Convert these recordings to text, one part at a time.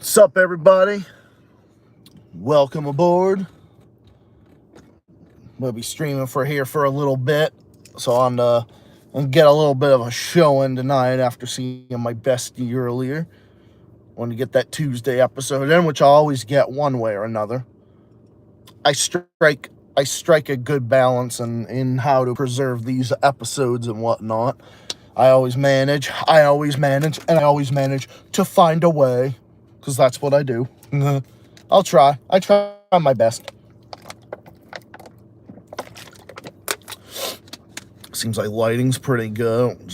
What's up, everybody? Welcome aboard. We'll be streaming for a little bit, so I'll get a little bit of a showing tonight after seeing my bestie earlier. Want to get that Tuesday episode in, which I always get one way or another. I strike a good balance in how to preserve these episodes and whatnot. I always manage, and I always manage to find a way, because that's what I do. I try my best. Seems like lighting's pretty good.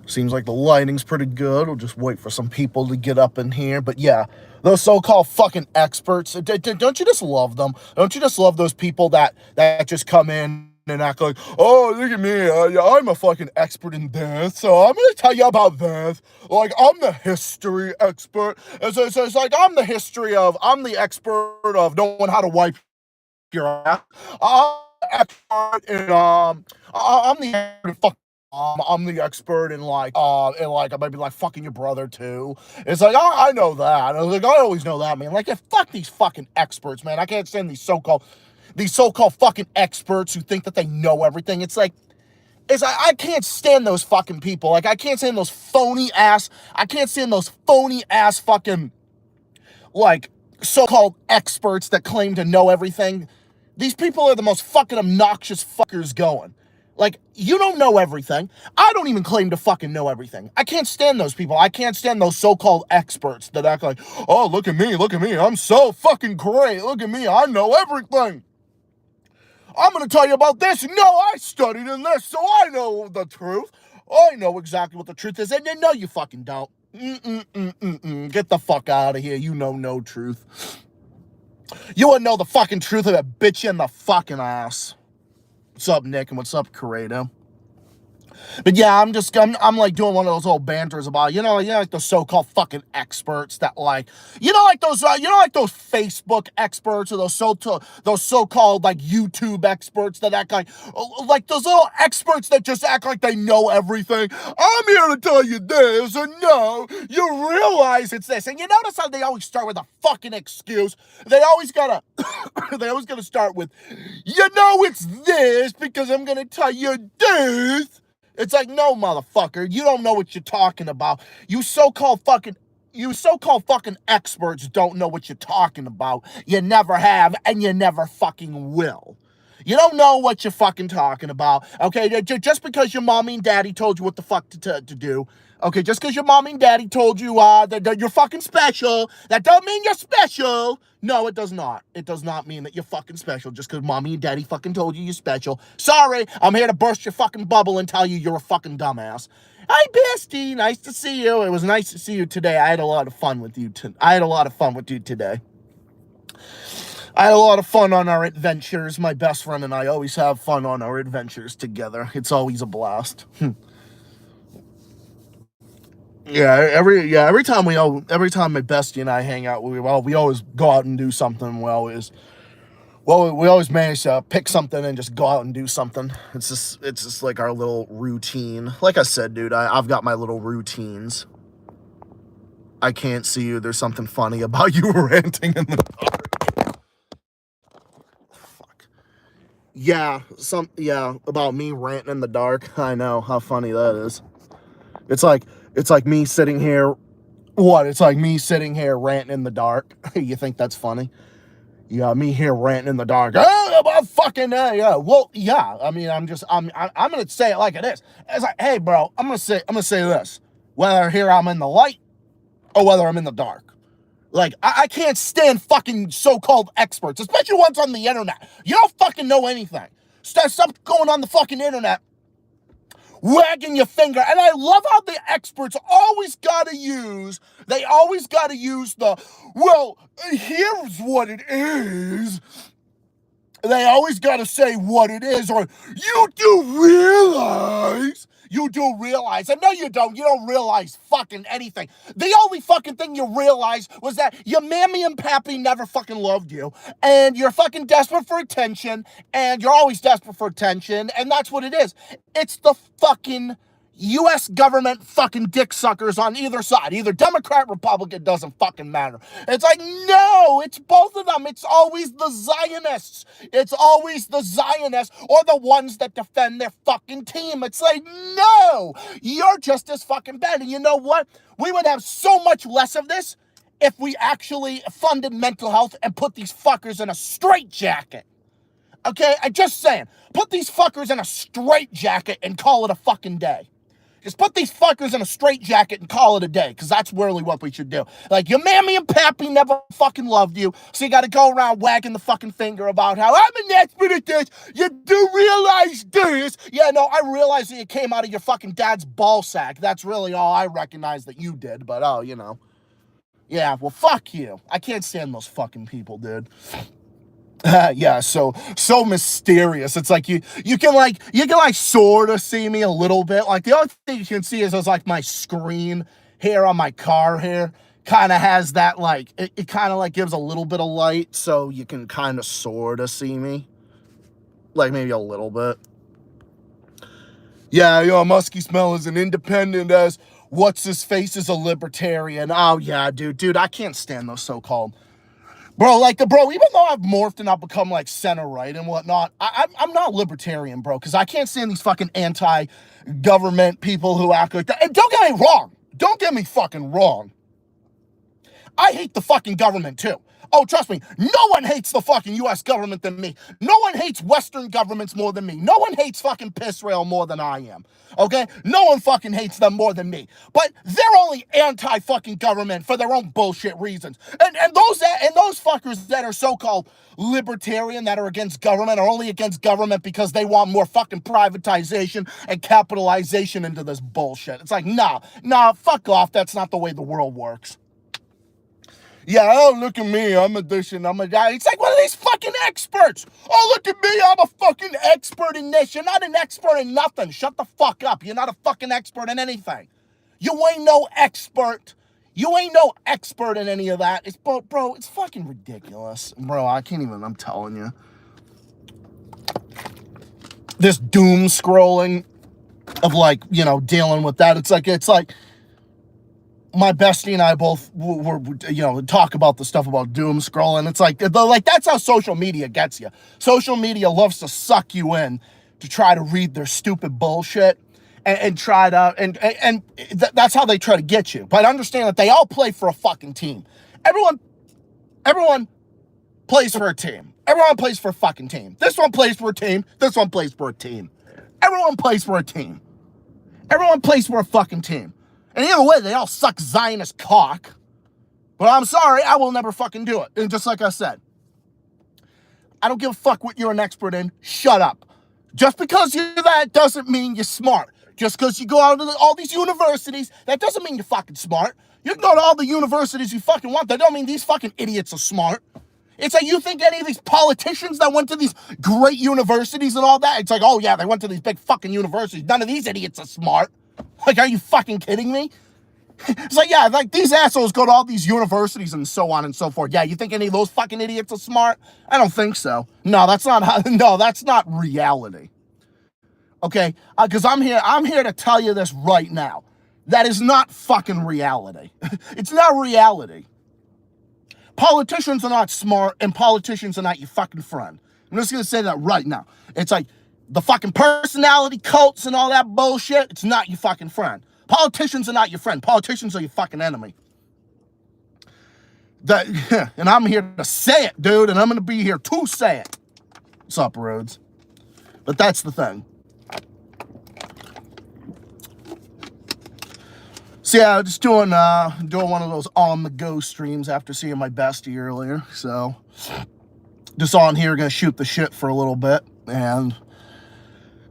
Seems like the lighting's pretty good. We'll just wait for some people to get up in here. But yeah, those so-called fucking experts, don't you just love them? Don't you just love those people that just come in and act like, oh, look at me, I'm a fucking expert in this, so I'm gonna tell you about this. Like, I'm the history expert. It's like, I'm the expert of knowing how to wipe your ass. I'm the expert in fucking. I'm the expert in like I might be like fucking your brother too. It's like, I know that. I was like, I always know that, man. Like, yeah, fuck these fucking experts, man. I can't stand these so-called fucking experts who think that they know everything. I can't stand those fucking people. Like, I can't stand those phony ass fucking, like, so-called experts that claim to know everything. These people are the most fucking obnoxious fuckers going. Like, you don't know everything. I don't even claim to fucking know everything. I can't stand those people. I can't stand those so-called experts that act like, oh, look at me, I'm so fucking great, look at me, I know everything. I'm gonna tell you about this. No, I studied in this, so I know the truth. I know exactly what the truth is, and no, you fucking don't. Get the fuck out of here. You know no truth. You wouldn't know the fucking truth of it, bitch, you in the fucking ass. What's up, Nick, and what's up, Corrado? But yeah, I'm like doing one of those old banters about, like the so-called fucking experts that like, like those Facebook experts or those so-called like YouTube experts that act like those little experts that just act like they know everything. I'm here to tell you this, and no, you realize it's this. And you notice how they always start with a fucking excuse. They always gotta start with, it's this because I'm gonna tell you this. It's like, no, motherfucker, you don't know what you're talking about. You so-called fucking experts don't know what you're talking about. You never have, and you never fucking will. You don't know what you're fucking talking about, okay? Just because your mommy and daddy told you what the fuck to do, okay? Just because your mommy and daddy told you that you're fucking special, that don't mean you're special. No, it does not. It does not mean that you're fucking special just because mommy and daddy fucking told you you're special. Sorry, I'm here to burst your fucking bubble and tell you you're a fucking dumbass. Hi, bestie. Nice to see you. It was nice to see you today. I had a lot of fun with you today. I had a lot of fun on our adventures. My best friend and I always have fun on our adventures together. It's always a blast. Every time my bestie and I hang out, we always go out and do something. We always manage to pick something and just go out and do something. It's just like our little routine. Like I said, dude, I've got my little routines. I can't see you. There's something funny about you ranting in the dark. Fuck. Yeah, about me ranting in the dark. I know how funny that is. It's like me sitting here. What? It's like me sitting here ranting in the dark. You think that's funny? Yeah, me here ranting in the dark. Oh, about fucking yeah. Well, yeah. I mean, I'm gonna say it like it is. It's like, hey, bro, I'm gonna say this. Whether here I'm in the light or whether I'm in the dark. Like, I can't stand fucking so-called experts, especially ones on the internet. You don't fucking know anything. Stop going on the fucking internet, wagging your finger. And I love how the experts always gotta use the, well, here's what it is. They always gotta say what it is, or you do realize, and no you don't realize fucking anything. The only fucking thing you realized was that your mammy and pappy never fucking loved you, and you're fucking desperate for attention, and you're always desperate for attention, and that's what it is. It's the fucking, U.S. government fucking dick suckers on either side. Either Democrat, Republican, doesn't fucking matter. It's like, no, it's both of them. It's always the Zionists. It's always the Zionists or the ones that defend their fucking team. It's like, no, you're just as fucking bad. And you know what? We would have so much less of this if we actually funded mental health and put these fuckers in a straitjacket. Okay? I'm just saying, put these fuckers in a straitjacket and call it a fucking day. Just put these fuckers in a straitjacket and call it a day, because that's really what we should do. Like, your mammy and pappy never fucking loved you, so you gotta go around wagging the fucking finger about how I'm an expert at this. You do realize this. Yeah, no, I realize that you came out of your fucking dad's ball sack. That's really all I recognize that you did, but oh, you know. Yeah, well, fuck you. I can't stand those fucking people, dude. Yeah, so mysterious. It's like you can sort of see me a little bit. Like, the only thing you can see is like my screen here on my car here kind of has that, like, it kind of like gives a little bit of light, so you can kind of sort of see me, like maybe a little bit. Yeah, Muskie Smell is an independent as what's his face is a libertarian. Oh yeah, dude, I can't stand those so-called. Bro, even though I've morphed and I've become, like, center-right and whatnot, I'm not libertarian, bro, because I can't stand these fucking anti-government people who act like that. And don't get me wrong. Don't get me fucking wrong. I hate the fucking government, too. Oh, trust me, no one hates the fucking U.S. government than me. No one hates Western governments more than me. No one hates fucking Israel more than I am, okay? No one fucking hates them more than me. But they're only anti-fucking government for their own bullshit reasons. And those fuckers that are so-called libertarian, that are against government, are only against government because they want more fucking privatization and capitalization into this bullshit. It's like, nah, fuck off. That's not the way the world works. Yeah, oh, look at me, I'm a this and I'm a that. It's like one of these fucking experts. Oh, look at me, I'm a fucking expert in this. You're not an expert in nothing. Shut the fuck up. You're not a fucking expert in anything. You ain't no expert. You ain't no expert in any of that. Bro, it's fucking ridiculous. Bro, I can't even, I'm telling you. This doom scrolling of, like, dealing with that. It's like, my bestie and I both were talk about the stuff about doom scrolling. It's like that's how social media gets you. Social media loves to suck you in to try to read their stupid bullshit and try to, and that's how they try to get you. But understand that they all play for a fucking team. Everyone plays for a team. Everyone plays for a fucking team. This one plays for a team. This one plays for a team. Everyone plays for a team. Everyone plays for a fucking team. And either way, they all suck Zionist cock. But I'm sorry, I will never fucking do it. And just like I said, I don't give a fuck what you're an expert in. Shut up. Just because you're that doesn't mean you're smart. Just because you go out to all these universities, that doesn't mean you're fucking smart. You can go to all the universities you fucking want. That don't mean these fucking idiots are smart. It's like, you think any of these politicians that went to these great universities and all that, it's like, oh yeah, they went to these big fucking universities. None of these idiots are smart. Like, are you fucking kidding me? It's like, yeah, like, these assholes go to all these universities and so on and so forth. Yeah, you think any of those fucking idiots are smart? I don't think so. No, that's not reality. Okay? Because I'm here to tell you this right now. That is not fucking reality. It's not reality. Politicians are not smart, and politicians are not your fucking friend. I'm just going to say that right now. It's like, the fucking personality cults and all that bullshit, it's not your fucking friend. Politicians are not your friend. Politicians are your fucking enemy. And I'm here to say it, dude, and I'm going to be here to say it. What's up, Rhodes? But that's the thing. So yeah, just doing one of those on-the-go streams after seeing my bestie earlier. So just on here, gonna shoot the shit for a little bit, and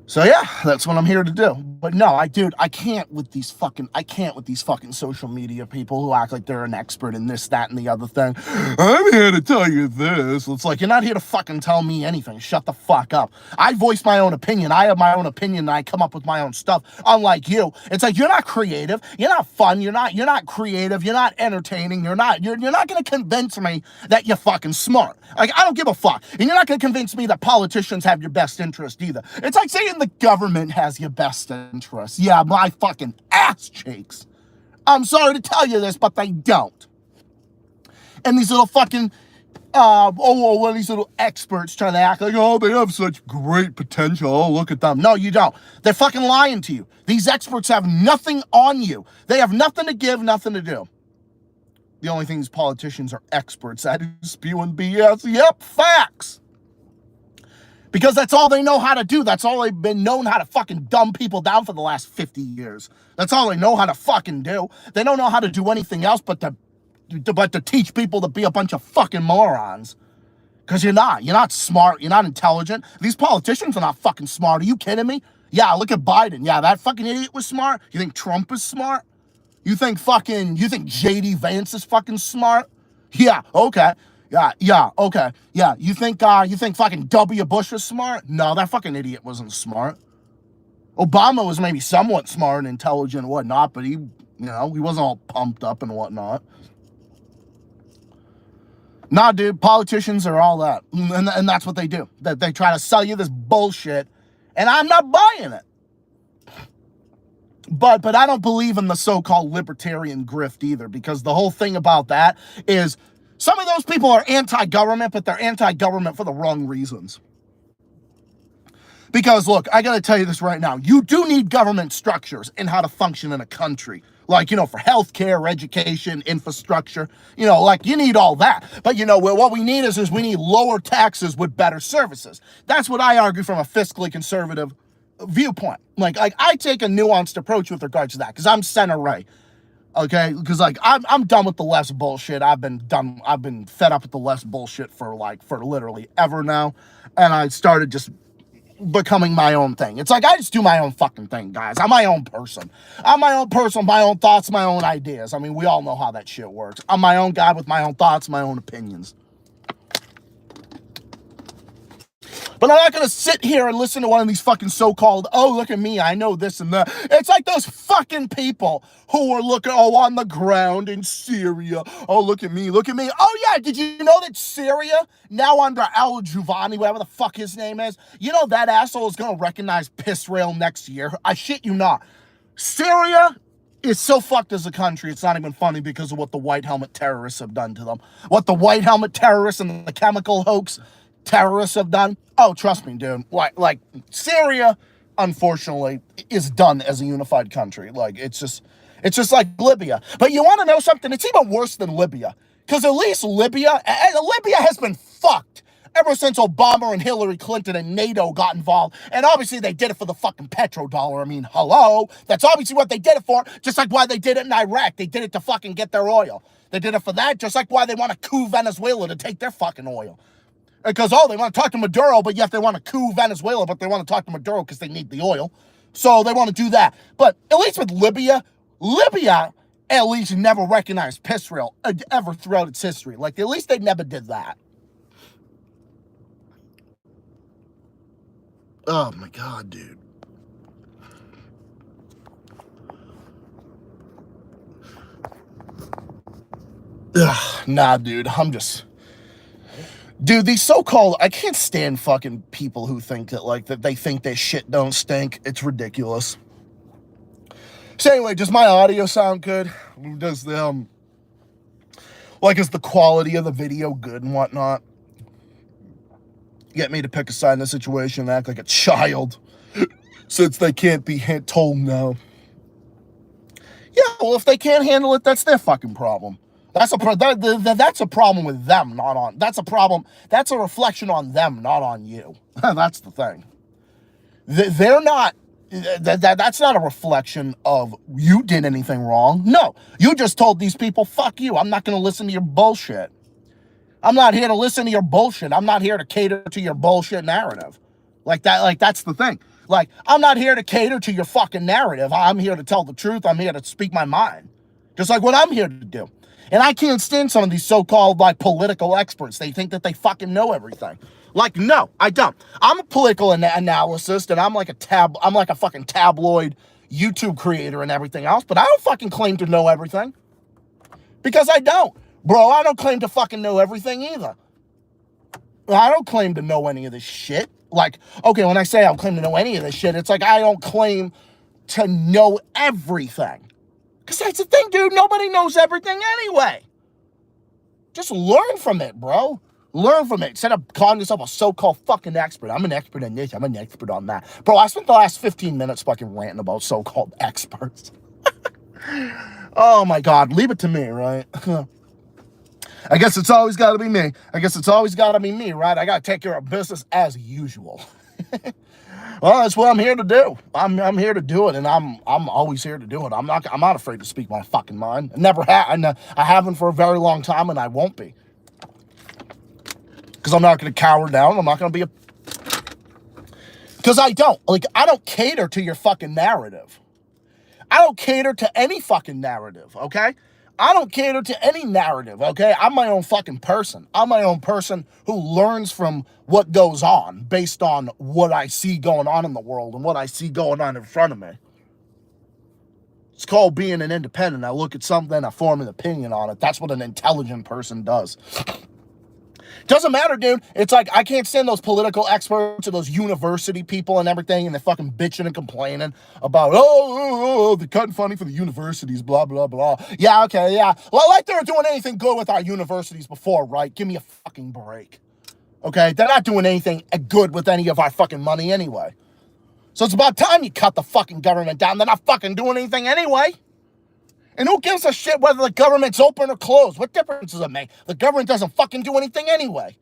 so yeah, that's what I'm here to do. But no, I can't with these fucking social media people who act like they're an expert in this, that, and the other thing. I'm here to tell you this. It's like, you're not here to fucking tell me anything. Shut the fuck up. I voice my own opinion. I have my own opinion, and I come up with my own stuff. Unlike you, it's like, you're not creative. You're not fun. You're not creative. You're not entertaining. You're not gonna convince me that you're fucking smart. Like, I don't give a fuck. And you're not gonna convince me that politicians have your best interest either. It's like saying the government has your best interests. Yeah, my fucking ass cheeks. I'm sorry to tell you this, but they don't. And these little fucking, these little experts trying to act like, oh, they have such great potential. Oh, look at them. No, you don't. They're fucking lying to you. These experts have nothing on you. They have nothing to give, nothing to do. The only thing these politicians are experts at is spewing BS. Yep, facts. Because that's all they know how to do. That's all they've been known how to fucking dumb people down for the last 50 years. That's all they know how to fucking do. They don't know how to do anything else but to teach people to be a bunch of fucking morons. Because you're not smart, you're not intelligent. These politicians are not fucking smart. Are you kidding me? Yeah, look at Biden. Yeah, that fucking idiot was smart. You think Trump is smart? You think JD Vance is fucking smart? Yeah, okay. Yeah, okay. Yeah, you think fucking W. Bush was smart? No, that fucking idiot wasn't smart. Obama was maybe somewhat smart and intelligent and whatnot, but he wasn't all pumped up and whatnot. Nah, dude, politicians are all that. And that's what they do. They try to sell you this bullshit, and I'm not buying it. But I don't believe in the so-called libertarian grift either, because the whole thing about that is some of those people are anti-government, but they're anti-government for the wrong reasons. Because, look, I gotta tell you this right now. You do need government structures in how to function in a country. Like, for healthcare, education, infrastructure. You need all that. But, what we need is we need lower taxes with better services. That's what I argue from a fiscally conservative viewpoint. Like I take a nuanced approach with regards to that, because I'm center right. Okay, because I'm done with the left bullshit. I've been fed up with the left bullshit for literally ever now, and I started just becoming my own thing. It's like I just do my own fucking thing, guys. I'm my own person. My own thoughts, my own ideas. I mean, we all know how that shit works. I'm my own guy with my own thoughts, my own opinions. But I'm not going to sit here and listen to one of these fucking so-called, oh, look at me, I know this and that. It's like those fucking people who were looking, on the ground in Syria. Oh, look at me. Oh, yeah, did you know that Syria, now under Al-Juvani, whatever the fuck his name is, that asshole is going to recognize Israel next year? I shit you not. Syria is so fucked as a country, it's not even funny because of what the white helmet terrorists have done to them. What the white helmet terrorists and the chemical hoax terrorists have done. Oh, trust me, dude. Like Syria, unfortunately, is done as a unified country. Like, it's just like Libya. But you want to know something? It's even worse than Libya. Because at least Libya has been fucked ever since Obama and Hillary Clinton and NATO got involved. And obviously they did it for the fucking petrodollar. I mean, hello? That's obviously what they did it for, just like why they did it in Iraq. They did it to fucking get their oil. They did it for that, just like why they want to coup Venezuela to take their fucking oil. Because, they want to talk to Maduro, but yet they want to coup Venezuela, but they want to talk to Maduro because they need the oil. So they want to do that. But at least with Libya at least never recognized Israel ever throughout its history. Like, at least they never did that. Oh, my God, dude. Ugh, nah, dude, Dude, these so-called, I can't stand fucking people who think that they think their shit don't stink. It's ridiculous. So anyway, does my audio sound good? Does the, is the quality of the video good and whatnot? Get me to pick a side in the situation and act like a child since they can't be told no. Yeah, well, if they can't handle it, that's their fucking problem. That's a problem with them, not on. That's a problem. That's a reflection on them, not on you. That's the thing. They're not. That's not a reflection of you did anything wrong. No, you just told these people, fuck you. I'm not going to listen to your bullshit. I'm not here to listen to your bullshit. I'm not here to cater to your bullshit narrative. That's the thing. I'm not here to cater to your fucking narrative. I'm here to tell the truth. I'm here to speak my mind. Just like what I'm here to do. And I can't stand some of these so-called, political experts. They think that they fucking know everything. No, I don't. I'm a political analyst, and I'm like a fucking tabloid YouTube creator and everything else, but I don't fucking claim to know everything. Because I don't. Bro, I don't claim to fucking know everything either. I don't claim to know any of this shit. When I say I don't claim to know any of this shit, it's like I don't claim to know everything. Because that's the thing, dude. Nobody knows everything anyway. Just learn from it, bro. Learn from it. Instead of calling yourself a so-called fucking expert. I'm an expert on this. I'm an expert on that. Bro, I spent the last 15 minutes fucking ranting about so-called experts. Oh, my God. Leave it to me, right? I guess it's always got to be me. Right? I got to take care of business as usual. Well, that's what I'm here to do. I'm here to do it, and I'm always here to do it. I'm not afraid to speak my fucking mind. I haven't for a very long time, and I won't be. Because I'm not going to cower down. I'm not going to be because I don't cater to your fucking narrative. I don't cater to any fucking narrative, okay? I don't cater to any narrative, okay? I'm my own fucking person. I'm my own person who learns from what goes on based on what I see going on in the world and what I see going on in front of me. It's called being an independent. I look at something, I form an opinion on it. That's what an intelligent person does. Doesn't matter, dude. It's like, I can't stand those political experts or those university people and everything, and they're fucking bitching and complaining about, they're cutting funding for the universities, blah, blah, blah. Yeah, okay, yeah. Well, like they were doing anything good with our universities before, right? Give me a fucking break. Okay? They're not doing anything good with any of our fucking money anyway. So it's about time you cut the fucking government down. They're not fucking doing anything anyway. And who gives a shit whether the government's open or closed? What difference does it make? The government doesn't fucking do anything anyway.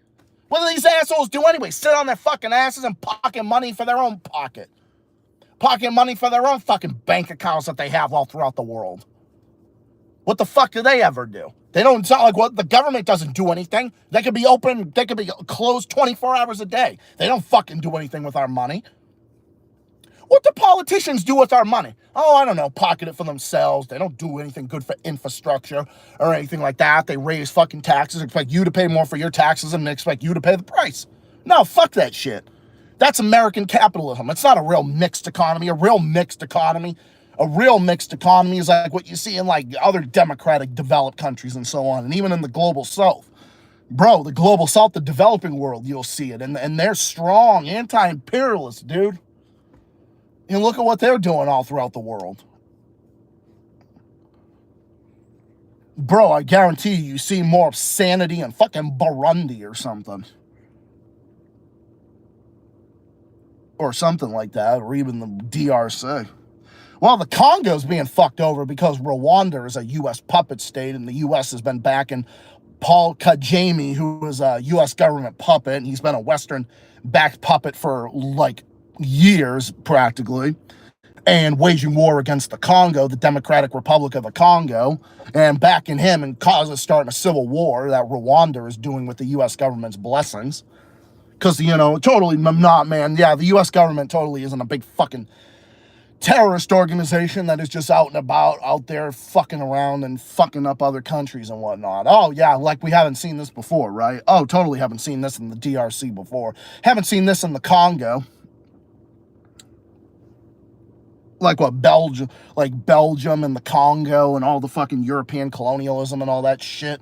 What do these assholes do anyway? Sit on their fucking asses and pocket money for their own pocket. Pocket money for their own fucking bank accounts that they have all throughout the world. What the fuck do they ever do? They don't sound like what the government doesn't do anything. They could be open, they could be closed 24 hours a day. They don't fucking do anything with our money. What do politicians do with our money? Oh, I don't know, pocket it for themselves. They don't do anything good for infrastructure or anything like that. They raise fucking taxes, expect you to pay more for your taxes, and expect you to pay the price. No, fuck that shit. That's American capitalism. It's not a real mixed economy. A real mixed economy is like what you see in like other democratic developed countries and so on, and even in the global south. Bro, the global south, the developing world, you'll see it, and they're strong, anti-imperialist, dude. And look at what they're doing all throughout the world. Bro, I guarantee you see more sanity in fucking Burundi or something. Or something like that, or even the DRC. Well, the Congo's being fucked over because Rwanda is a U.S. puppet state, and the U.S. has been backing Paul Kagame, who is a U.S. government puppet, and he's been a Western-backed puppet for, like, years, practically, and waging war against the Congo, the Democratic Republic of the Congo, and backing him and starting a civil war that Rwanda is doing with the U.S. government's blessings. Because, totally not, man. Yeah, the U.S. government totally isn't a big fucking terrorist organization that is just out and about, out there fucking around and fucking up other countries and whatnot. Oh, yeah, like we haven't seen this before, right? Oh, totally haven't seen this in the DRC before. Haven't seen this in the Congo. Like what, Belgium and the Congo and all the fucking European colonialism and all that shit.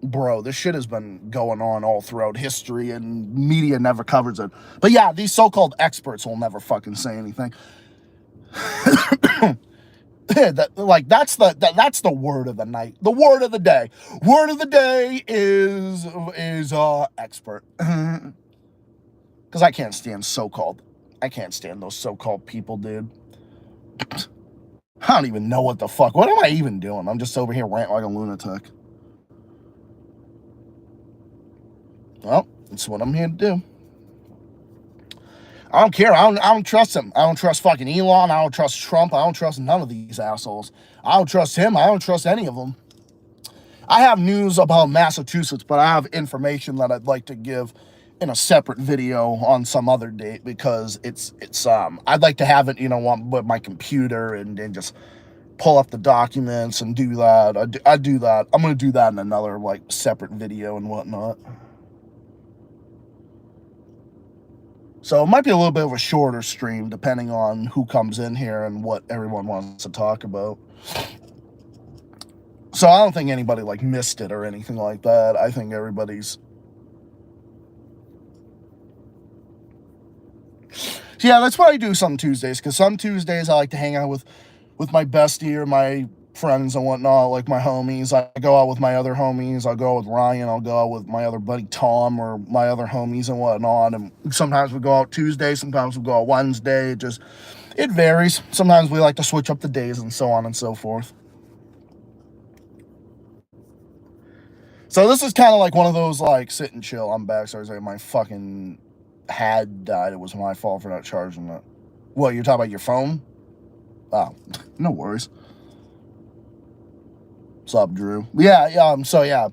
Bro, this shit has been going on all throughout history and media never covers it. But yeah, these so-called experts will never fucking say anything. That's the word of the night. The word of the day. Word of the day is expert. Because I can't stand those so-called people, dude. I don't even know what the fuck. What am I even doing? I'm just over here ranting like a lunatic. Well, that's what I'm here to do. I don't care. I don't trust him. I don't trust fucking Elon. I don't trust Trump. I don't trust none of these assholes. I don't trust him. I don't trust any of them. I have news about Massachusetts, but I have information that I'd like to give in a separate video on some other date, because it's I'd like to have it, with my computer and just pull up the documents and do that. I do that. I'm going to do that in another, separate video and whatnot. So it might be a little bit of a shorter stream, depending on who comes in here and what everyone wants to talk about. So I don't think anybody, missed it or anything like that. I think everybody's... yeah, that's what I do some Tuesdays, because some Tuesdays I like to hang out with my bestie or my friends and whatnot, like my homies. I go out with my other homies. I'll go out with Ryan. I'll go out with my other buddy Tom or my other homies and whatnot. And sometimes we go out Tuesday. Sometimes we go out Wednesday. It varies. Sometimes we like to switch up the days and so on and so forth. So this is kind of like one of those, like, sit and chill. I'm back. Sorry, my fucking had died. It was my fault for not charging it. What, you're talking about your phone? Oh, no worries. What's up, Drew? Yeah. So yeah,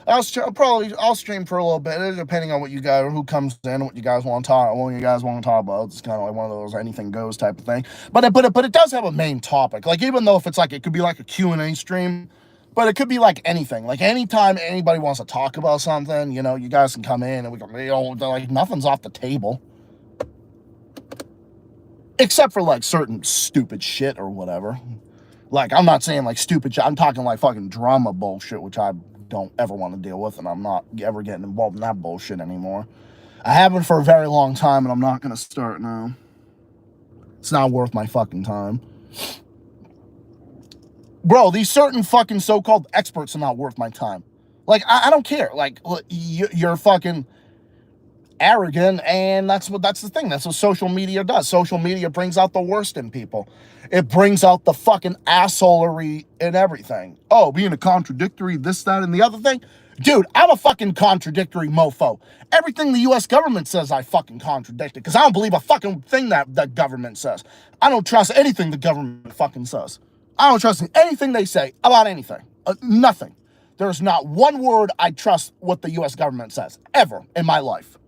I'll stream for a little bit, depending on what you guys, who comes in, what you guys want to talk about. It's kind of like one of those anything goes type of thing. But it does have a main topic. Like, even though if it's like, it could be like a Q&A stream, but it could be like anything. Like, anytime anybody wants to talk about something, you know, you guys can come in and we can, like, nothing's off the table. Except for, like, certain stupid shit or whatever. Like, I'm not saying, like, stupid shit. I'm talking, like, fucking drama bullshit, which I don't ever want to deal with, and I'm not ever getting involved in that bullshit anymore. I haven't for a very long time, and I'm not going to start now. It's not worth my fucking time. Bro, these certain fucking so-called experts are not worth my time. Like, I don't care. Like, you're fucking arrogant, and that's the thing. That's what social media does. Social media brings out the worst in people. It brings out the fucking assholery in everything. Oh, being a contradictory, this, that, and the other thing. Dude, I'm a fucking contradictory mofo. Everything the U.S. government says, I fucking contradict it, because I don't believe a fucking thing that the government says. I don't trust anything the government fucking says. I don't trust anything they say about anything. Nothing. There's not one word I trust what the U.S. government says, ever, in my life.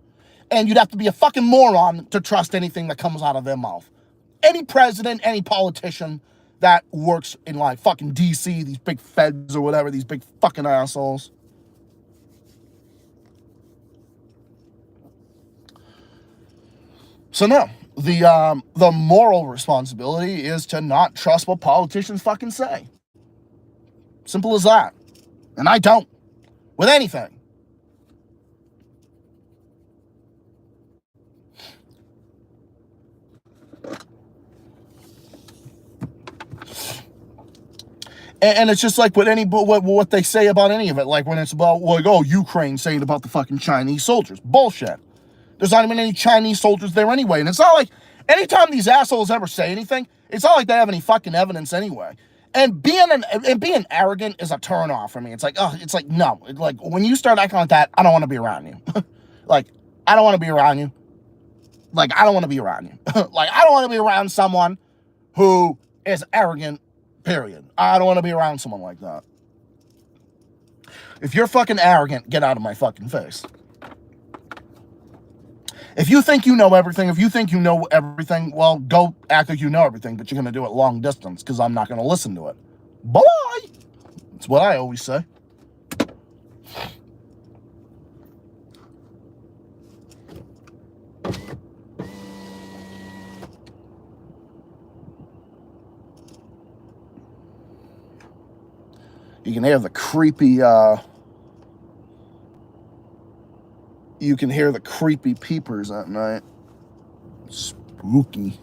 And you'd have to be a fucking moron to trust anything that comes out of their mouth. Any president, any politician that works in, like, fucking D.C., these big feds or whatever, these big fucking assholes. So no, the moral responsibility is to not trust what politicians fucking say. Simple as that. And I don't. With anything. And it's just like what they say about any of it. Like, when it's about, like, oh, Ukraine saying about the fucking Chinese soldiers. Bullshit. There's not even any Chinese soldiers there anyway. And it's not like, anytime these assholes ever say anything, it's not like they have any fucking evidence anyway. And being arrogant is a turn off for me. It's like, oh, it's like, no. Like, when you start acting like that, I don't want to be around you. Like, I don't want to be around you. Like, I don't want to be around you. Like, I don't want to be around someone who is arrogant, period. I don't want to be around someone like that. If you're fucking arrogant, get out of my fucking face. If you think you know everything, well, go act like you know everything, but you're going to do it long distance, because I'm not going to listen to it. Bye-bye. That's what I always say. You can hear the creepy, peepers at night. Spooky.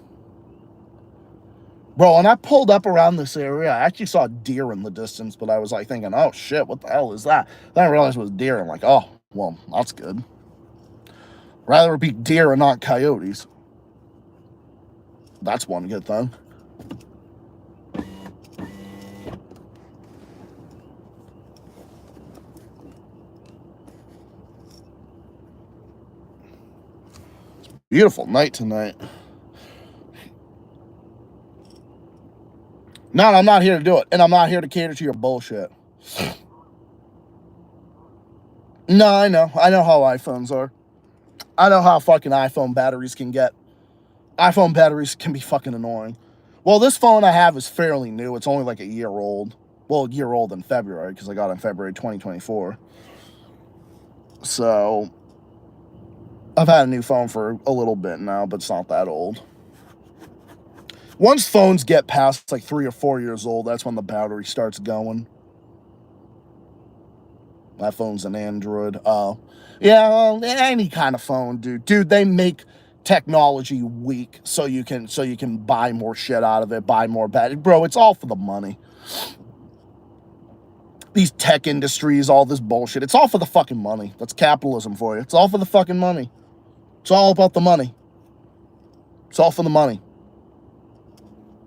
Bro, when I pulled up around this area, I actually saw a deer in the distance, but I was like thinking, oh shit, what the hell is that? Then I realized it was deer. I'm like, oh, well, that's good. Rather it be deer and not coyotes. That's one good thing. Beautiful night tonight. No, I'm not here to do it. And I'm not here to cater to your bullshit. No, I know. I know how iPhones are. I know how fucking iPhone batteries can get. iPhone batteries can be fucking annoying. Well, this phone I have is fairly new. It's only like a year old. Well, a year old in February, because I got it in February 2024. So I've had a new phone for a little bit now, but it's not that old. Once phones get past like 3 or 4 years old, that's when the battery starts going. My phone's an Android. Yeah, any kind of phone, dude. Dude, they make technology weak so you can buy more shit out of it, buy more bad. Bro, it's all for the money. These tech industries, all this bullshit, it's all for the fucking money. That's capitalism for you. It's all for the fucking money. It's all about the money. It's all for the money.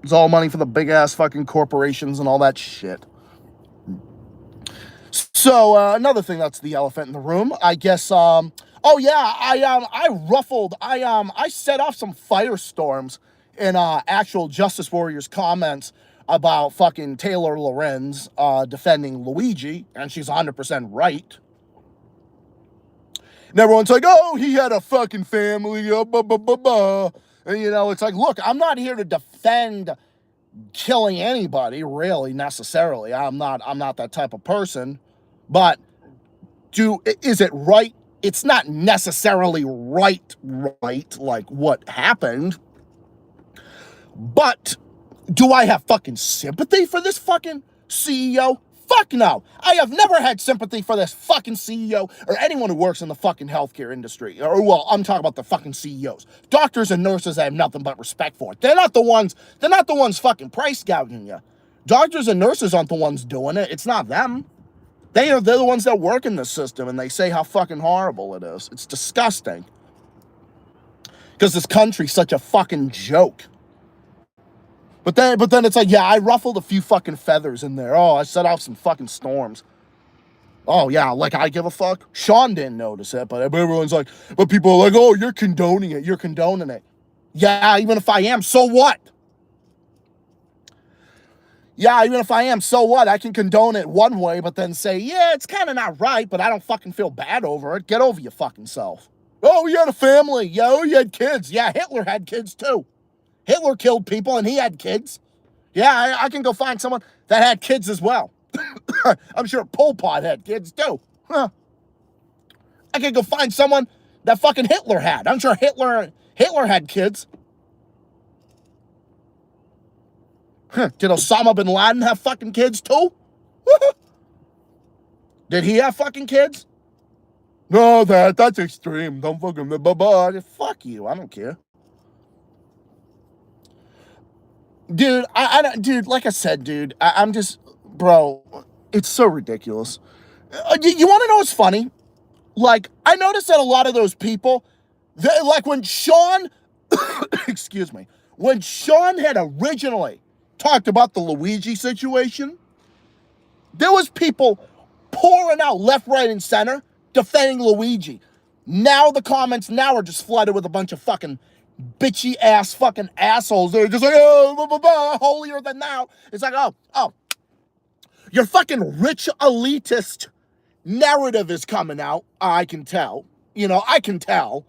It's all money for the big ass fucking corporations and all that shit. So another thing that's the elephant in the room, I guess. I set off some firestorms in actual Justice Warriors comments about fucking Taylor Lorenz defending Luigi, and she's 100% right. And everyone's like, oh, he had a fucking family, And, you know, it's like, look, I'm not here to defend killing anybody, really, necessarily. I'm not that type of person. But is it right? It's not necessarily right, like what happened. But do I have fucking sympathy for this fucking CEO? Fuck no. I have never had sympathy for this fucking CEO or anyone who works in the fucking healthcare industry. Or, well, I'm talking about the fucking CEOs. Doctors and nurses I have nothing but respect for. They're not the ones fucking price gouging you. Doctors and nurses aren't the ones doing it. It's not them. They're the ones that work in the system, and they say how fucking horrible it is. It's disgusting. Because this country's such a fucking joke. But then it's like, yeah, I ruffled a few fucking feathers in there. Oh, I set off some fucking storms. Oh, yeah, like I give a fuck. Sean didn't notice it, but everyone's like, but people are like, oh, you're condoning it. You're condoning it. Yeah, even if I am, so what? Yeah, even if I am, so what? I can condone it one way, but then say, yeah, it's kind of not right, but I don't fucking feel bad over it. Get over your fucking self. Oh, you had a family. Yeah, oh, you had kids. Yeah, Hitler had kids too. Hitler killed people and he had kids. Yeah, I can go find someone that had kids as well. I'm sure Pol Pot had kids too. Huh. I can go find someone that fucking Hitler had. I'm sure Hitler had kids. Huh. Did Osama bin Laden have fucking kids too? Did he have fucking kids? No, that's extreme. Don't fucking fuck you. I don't care. Dude, dude, like I said, dude, I'm just, bro, it's so ridiculous. You want to know what's funny? Like, I noticed that a lot of those people, like when Sean, excuse me, when Sean had originally talked about the Luigi situation, there was people pouring out left, right, and center defending Luigi. Now the comments now are just flooded with a bunch of fucking bitchy ass fucking assholes. They're just like, oh, blah, blah, blah, holier than thou. It's like, oh, your fucking rich elitist narrative is coming out. I can tell. I can tell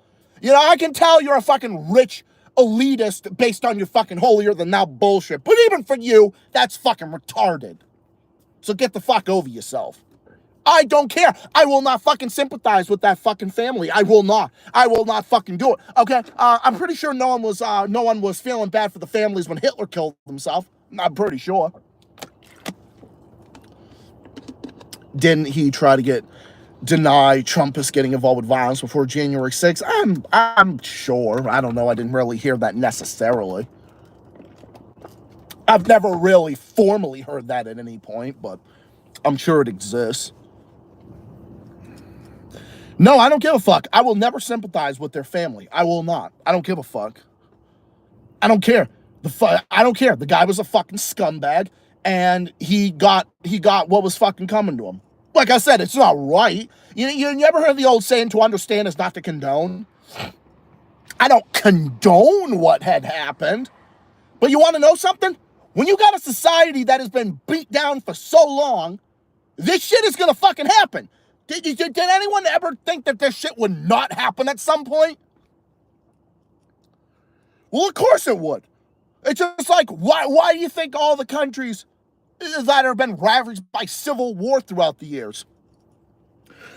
you're a fucking rich elitist based on your fucking holier than thou bullshit. But even for you, that's fucking retarded. So get the fuck over yourself. I don't care. I will not fucking sympathize with that fucking family. I will not fucking do it. Okay? I'm pretty sure no one was feeling bad for the families when Hitler killed himself. I'm pretty sure. Didn't he try to deny Trumpists getting involved with violence before January 6th? I'm sure. I don't know. I didn't really hear that necessarily. I've never really formally heard that at any point, but I'm sure it exists. No, I don't give a fuck. I will never sympathize with their family. I will not. I don't give a fuck. I don't care. I don't care. The guy was a fucking scumbag, and he got what was fucking coming to him. Like I said, it's not right. You ever heard the old saying, to understand is not to condone? I don't condone what had happened. But you want to know something? When you got a society that has been beat down for so long, this shit is going to fucking happen. Did anyone ever think that this shit would not happen at some point? Well, of course it would. It's just like, why do you think all the countries that have been ravaged by civil war throughout the years?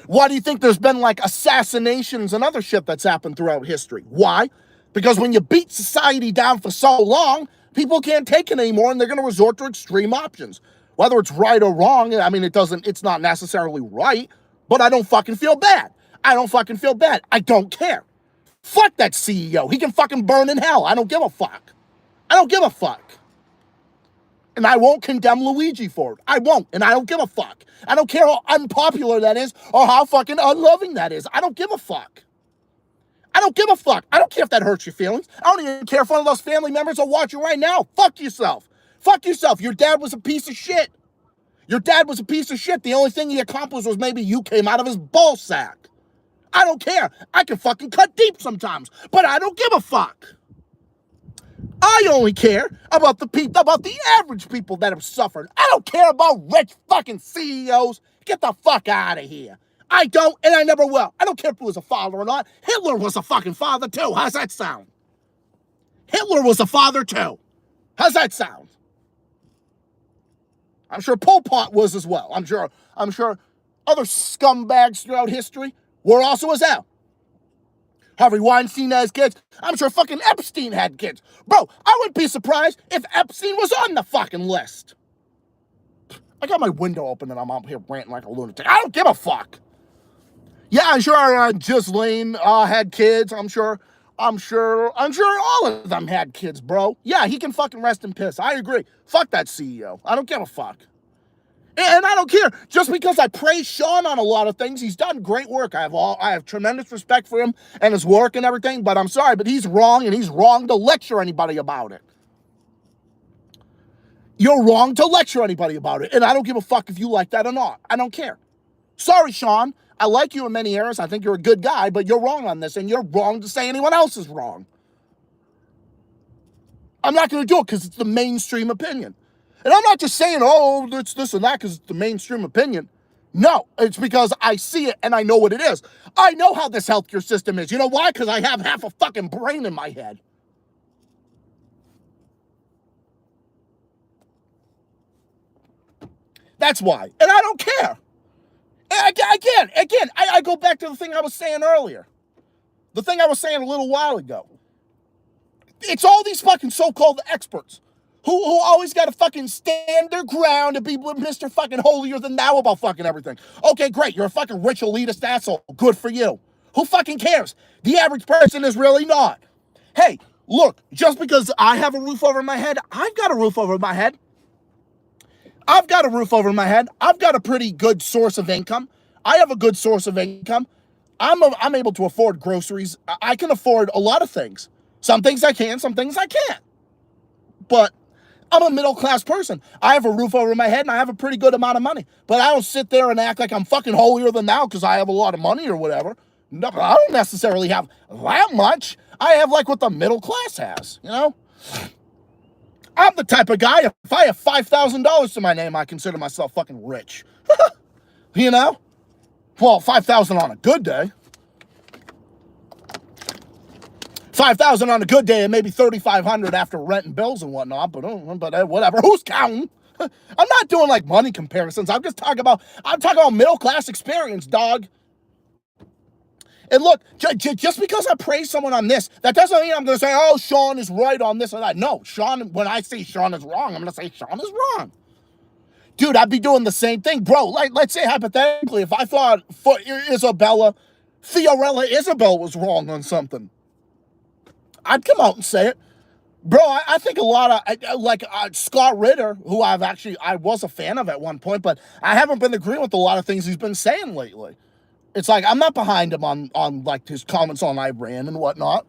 Why do you think there's been like assassinations and other shit that's happened throughout history? Why? Because when you beat society down for so long, people can't take it anymore and they're going to resort to extreme options. Whether it's right or wrong, I mean, it's not necessarily right, but I don't fucking feel bad. I don't fucking feel bad. I don't care. Fuck that CEO. He can fucking burn in hell. I don't give a fuck. I don't give a fuck. And I won't condemn Luigi for it. I won't, and I don't give a fuck. I don't care how unpopular that is or how fucking unloving that is. I don't give a fuck. I don't give a fuck. I don't care if that hurts your feelings. I don't even care if one of those family members are watching right now. Fuck yourself. Fuck yourself. Your dad was a piece of shit. Your dad was a piece of shit. The only thing he accomplished was maybe you came out of his ball sack. I don't care. I can fucking cut deep sometimes, but I don't give a fuck. I only care about the people, about the average people that have suffered. I don't care about rich fucking CEOs. Get the fuck out of here. I don't, and I never will. I don't care if he was a father or not. Hitler was a fucking father too. How's that sound? Hitler was a father too. How's that sound? I'm sure Pol Pot was as well. I'm sure other scumbags throughout history were also as hell. Harvey Weinstein has kids. I'm sure fucking Epstein had kids. Bro, I wouldn't be surprised if Epstein was on the fucking list. I got my window open and I'm out here ranting like a lunatic. I don't give a fuck. Yeah, I'm sure Ghislaine had kids. I'm sure all of them had kids, bro. Yeah, he can fucking rest in piss. I agree. Fuck that CEO. I don't give a fuck. And I don't care. Just because I praise Sean on a lot of things, he's done great work. I have tremendous respect for him and his work and everything, but I'm sorry, but he's wrong, and he's wrong to lecture anybody about it. You're wrong to lecture anybody about it, and I don't give a fuck if you like that or not. I don't care. Sorry, Sean. I like you in many areas. I think you're a good guy, but you're wrong on this, and you're wrong to say anyone else is wrong. I'm not going to do it because it's the mainstream opinion. And I'm not just saying, oh, it's this and that because it's the mainstream opinion. No, it's because I see it and I know what it is. I know how this healthcare system is. You know why? Because I have half a fucking brain in my head. That's why. And I don't care. Again, I go back to the thing I was saying earlier. The thing I was saying a little while ago. It's all these fucking so-called experts who always got to fucking stand their ground and be Mr. fucking holier than thou about fucking everything. Okay, great. You're a fucking rich elitist asshole. Good for you. Who fucking cares? The average person is really not. Hey, look, just because I have a roof over my head, I've got a roof over my head. I've got a roof over my head. I've got a pretty good source of income. I have a good source of income. I'm able to afford groceries. I can afford a lot of things. Some things I can, some things I can't. But I'm a middle-class person. I have a roof over my head and I have a pretty good amount of money. But I don't sit there and act like I'm fucking holier than thou because I have a lot of money or whatever. No, I don't necessarily have that much. I have like what the middle class has, you know? I'm the type of guy, if I have $5,000 to my name, I consider myself fucking rich. You know? Well, $5,000 on a good day. $5,000 on a good day and maybe $3,500 after rent and bills and whatnot, but whatever. Who's counting? I'm not doing like money comparisons. I'm talking about middle class experience, dog. And look, just because I praise someone on this, that doesn't mean I'm going to say, oh, Sean is right on this or that. No, Sean, when I say Sean is wrong, I'm going to say Sean is wrong. Dude, I'd be doing the same thing. Bro, like, let's say hypothetically, if I thought Fiorella Isabel was wrong on something, I'd come out and say it. Bro, I think a lot of, Scott Ritter, who I was a fan of at one point, but I haven't been agreeing with a lot of things he's been saying lately. It's like, I'm not behind him on like his comments on Iran and whatnot.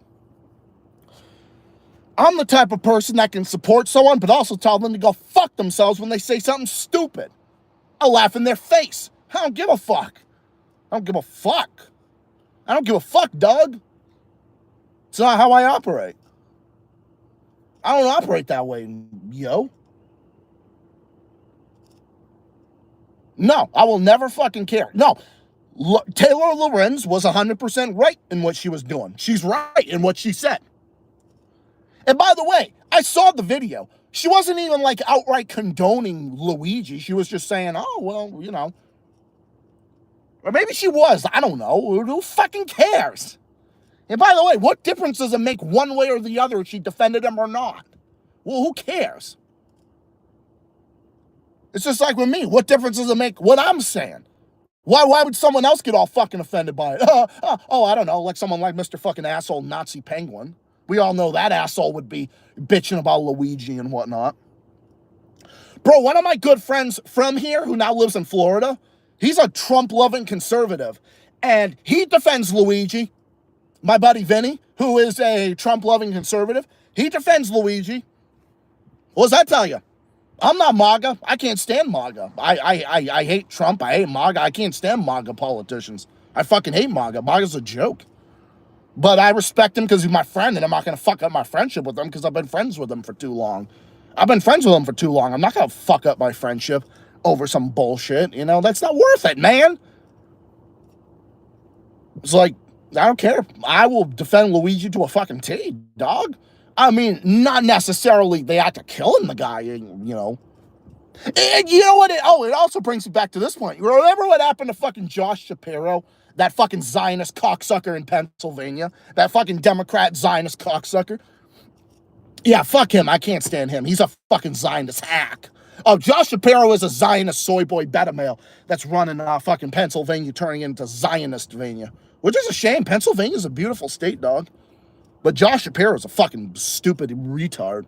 I'm the type of person that can support someone, but also tell them to go fuck themselves when they say something stupid. I'll laugh in their face. I don't give a fuck. I don't give a fuck, Doug. It's not how I operate. I don't operate that way, yo. No, I will never fucking care. No. Taylor Lorenz was 100% right in what she was doing. She's right in what she said. And by the way, I saw the video. She wasn't even like outright condoning Luigi. She was just saying, oh, well, you know. Or maybe she was. I don't know. Who fucking cares? And by the way, what difference does it make one way or the other if she defended him or not? Well, who cares? It's just like with me. What difference does it make what I'm saying? Why would someone else get all fucking offended by it? Oh, I don't know, like someone like Mr. fucking asshole Nazi Penguin. We all know that asshole would be bitching about Luigi and whatnot. Bro, one of my good friends from here who now lives in Florida, he's a Trump-loving conservative, and he defends Luigi. My buddy Vinny, who is a Trump-loving conservative, he defends Luigi. What does that tell you? I'm not MAGA. I can't stand MAGA. I hate Trump. I hate MAGA. I can't stand MAGA politicians. I fucking hate MAGA. MAGA's a joke. But I respect him because he's my friend, and I'm not going to fuck up my friendship with him because I've been friends with him for too long. I'm not going to fuck up my friendship over some bullshit. You know, that's not worth it, man. It's like, I don't care. I will defend Luigi to a fucking T, dog. I mean, not necessarily they have to killing the guy, you know. And you know what? It also brings me back to this point. Remember what happened to fucking Josh Shapiro? That fucking Zionist cocksucker in Pennsylvania? That fucking Democrat Zionist cocksucker? Yeah, fuck him. I can't stand him. He's a fucking Zionist hack. Oh, Josh Shapiro is a Zionist soy boy beta male that's running fucking Pennsylvania, turning into Zionist-vania. Which is a shame. Pennsylvania's a beautiful state, dog. But Josh Shapiro's a fucking stupid retard.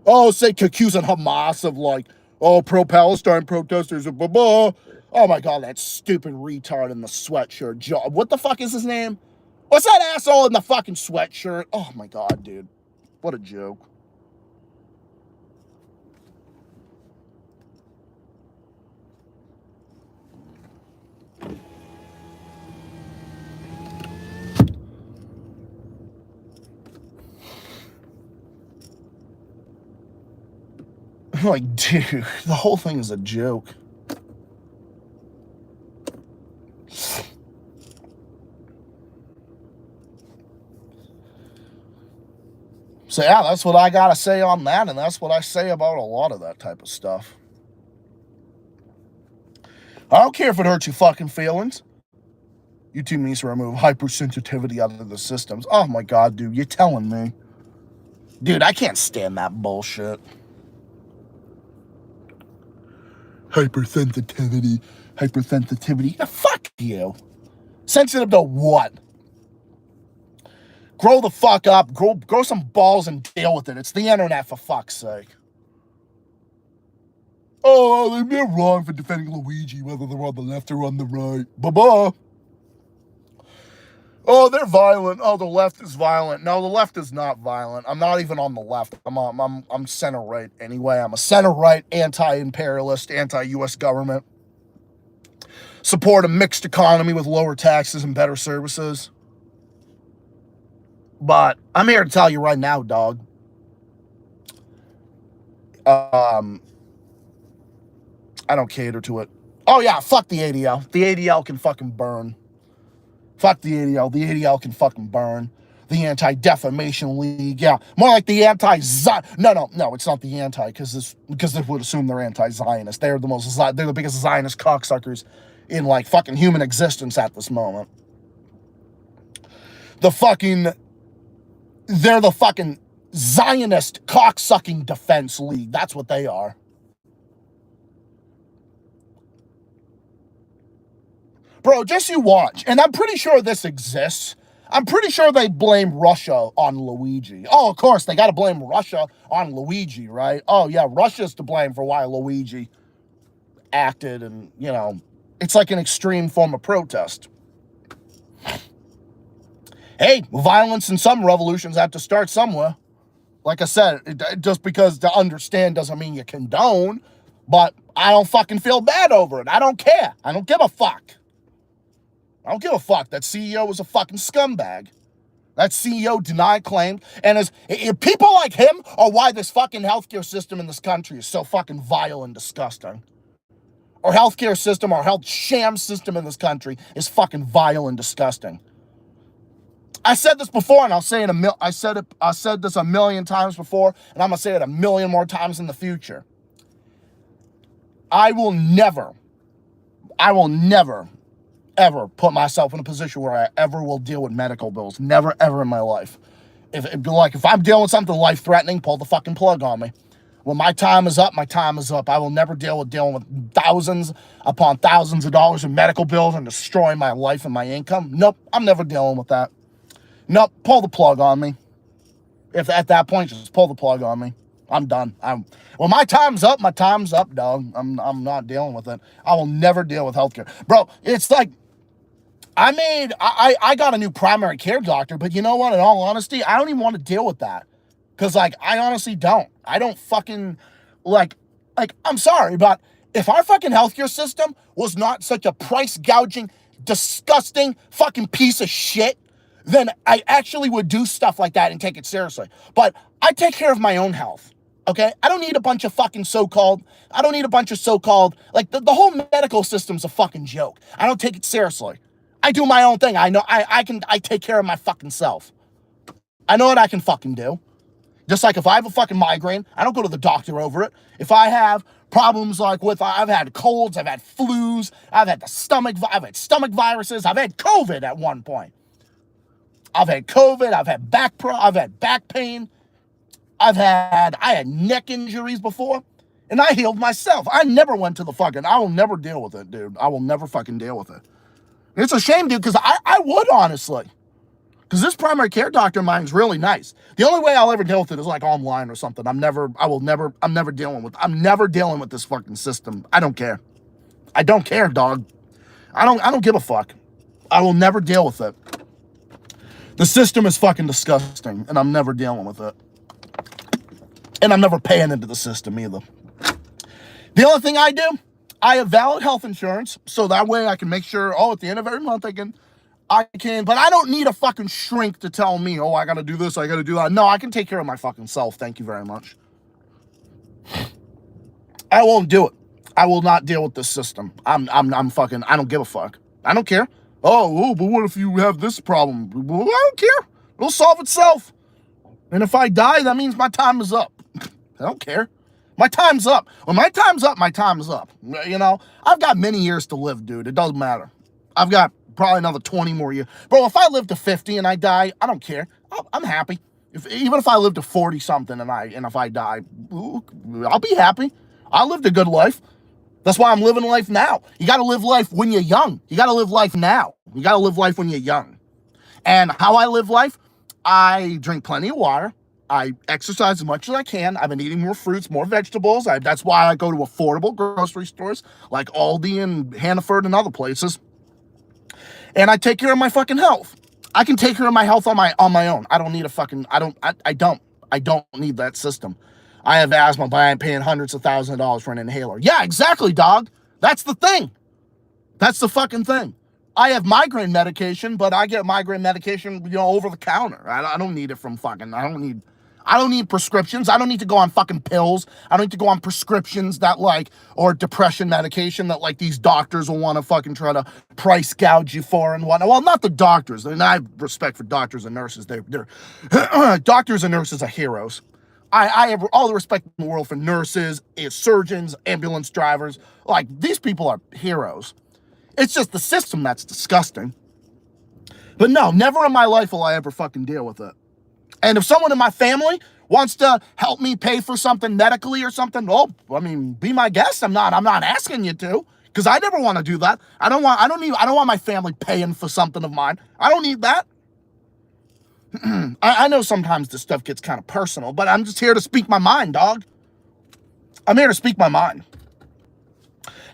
Oh, say accusing Hamas of like, oh, pro-Palestine protesters, blah, blah. Oh my God, that stupid retard in the sweatshirt. What the fuck is his name? What's that asshole in the fucking sweatshirt? Oh my God, dude. What a joke. Like, dude, the whole thing is a joke. So yeah, that's what I gotta say on that, and that's what I say about a lot of that type of stuff. I don't care if it hurts your fucking feelings. YouTube needs to remove hypersensitivity out of the systems. Oh my God, dude, you're telling me. Dude, I can't stand that bullshit. Hypersensitivity. Yeah, fuck you. Sensitive to what? Grow the fuck up. Grow some balls and deal with it. It's the internet, for fuck's sake. Oh, they're wrong for defending Luigi, whether they're on the left or on the right. Bye-bye. Oh, they're violent. Oh, the left is violent. No, the left is not violent. I'm not even on the left. I'm center-right anyway. I'm a center-right, anti-imperialist, anti-U.S. government. Support a mixed economy with lower taxes and better services. But I'm here to tell you right now, dog. I don't cater to it. Oh, yeah, fuck the ADL. The ADL can fucking burn. Fuck the ADL. The ADL can fucking burn. The Anti-Defamation League. Yeah, more like the No, it's not the anti, because they would assume they're anti-Zionist. They're the biggest Zionist cocksuckers in, like, fucking human existence at this moment. They're the fucking Zionist cocksucking defense league. That's what they are. Bro, just you watch. And I'm pretty sure this exists. I'm pretty sure they blame Russia on Luigi. Oh, of course, they got to blame Russia on Luigi, right? Oh, yeah, Russia's to blame for why Luigi acted, and, you know, it's like an extreme form of protest. Hey, violence in some revolutions have to start somewhere. Like I said, just because to understand doesn't mean you condone, but I don't fucking feel bad over it. I don't care. I don't give a fuck. I don't give a fuck. That CEO was a fucking scumbag. That CEO denied claims, and people like him are why this fucking healthcare system in this country is so fucking vile and disgusting. Our healthcare system, our health sham system in this country is fucking vile and disgusting. I said this before, and I'll say it I said this a million times before, and I'm gonna say it a million more times in the future. I will never, ever put myself in a position where I ever will deal with medical bills. Never, ever in my life. If I'm dealing with something life-threatening, pull the fucking plug on me. When my time is up, my time is up. I will never dealing with thousands upon thousands of dollars in medical bills and destroying my life and my income. Nope, I'm never dealing with that. Nope, pull the plug on me. If at that point, just pull the plug on me. I'm done. When my time's up, dog. I'm not dealing with it. I will never deal with healthcare. Bro, it's like, I got a new primary care doctor, but you know what? In all honesty, I don't even want to deal with that. Because, like, I honestly don't. I don't fucking, like, I'm sorry, but if our fucking healthcare system was not such a price gouging, disgusting fucking piece of shit, then I actually would do stuff like that and take it seriously. But I take care of my own health, okay? I don't need a bunch of fucking so-called, like, the whole medical system's a fucking joke. I don't take it seriously. I do my own thing. I know I take care of my fucking self. I know what I can fucking do. Just like if I have a fucking migraine, I don't go to the doctor over it. If I have problems like I've had colds, I've had flus, I've had stomach viruses, I've had COVID at one point. I've had COVID, I've had back pain, I had neck injuries before, and I healed myself. I never went to I will never deal with it, dude. I will never fucking deal with it. It's a shame, dude, because I would, honestly. Because this primary care doctor of mine is really nice. The only way I'll ever deal with it is like online or something. I'm never dealing with this fucking system. I don't care. I don't care, dog. I don't give a fuck. I will never deal with it. The system is fucking disgusting, and I'm never dealing with it. And I'm never paying into the system either. The only thing I do, I have valid health insurance, so that way I can make sure, at the end of every month but I don't need a fucking shrink to tell me, I gotta do this, I gotta do that. No, I can take care of my fucking self. Thank you very much. I won't do it. I will not deal with this system. I don't give a fuck. I don't care. But what if you have this problem? Well, I don't care. It'll solve itself. And if I die, that means my time is up. I don't care. My time's up. When my time's up, my time is up. You know, I've got many years to live, dude. It doesn't matter. I've got probably another 20 more years. Bro, if I live to 50 and I die, I don't care. I'm happy. Even if I live to 40 something and if I die, I'll be happy. I lived a good life. That's why I'm living life now. You got to live life when you're young. You got to live life now. You got to live life when you're young. And how I live life, I drink plenty of water. I exercise as much as I can. I've been eating more fruits, more vegetables. That's why I go to affordable grocery stores like Aldi and Hannaford and other places. And I take care of my fucking health. I can take care of my health on my own. I don't need I don't need that system. I have asthma, but I'm paying hundreds of thousands of dollars for an inhaler. Yeah, exactly, dog. That's the thing. That's the fucking thing. I have migraine medication, but I get migraine medication, over the counter. I don't need it from fucking, I don't need prescriptions. I don't need to go on fucking pills. I don't need to go on prescriptions or depression medication that these doctors will want to fucking try to price gouge you for and whatnot. Well, not the doctors. And I have respect for doctors and nurses. They're doctors and nurses are heroes. I have all the respect in the world for nurses, surgeons, ambulance drivers. These people are heroes. It's just the system that's disgusting. But no, never in my life will I ever fucking deal with it. And if someone in my family wants to help me pay for something medically or something, be my guest. I'm not asking you to, because I never want to do that. I don't want my family paying for something of mine. I don't need that. I know sometimes this stuff gets kind of personal, but I'm just here to speak my mind, dog. I'm here to speak my mind.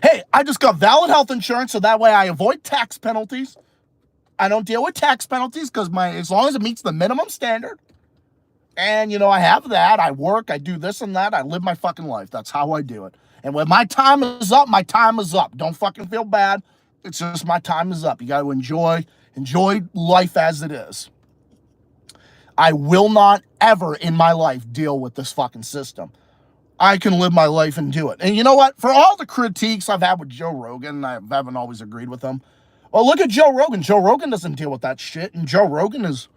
Hey, I just got valid health insurance, so that way I avoid tax penalties. I don't deal with tax penalties because as long as it meets the minimum standard. And, I have that. I work, I do this and that. I live my fucking life. That's how I do it. And when my time is up, my time is up. Don't fucking feel bad. It's just my time is up. You got to enjoy life as it is. I will not ever in my life deal with this fucking system. I can live my life and do it. And you know what? For all the critiques I've had with Joe Rogan, I haven't always agreed with him. Well, look at Joe Rogan. Joe Rogan doesn't deal with that shit. And Joe Rogan is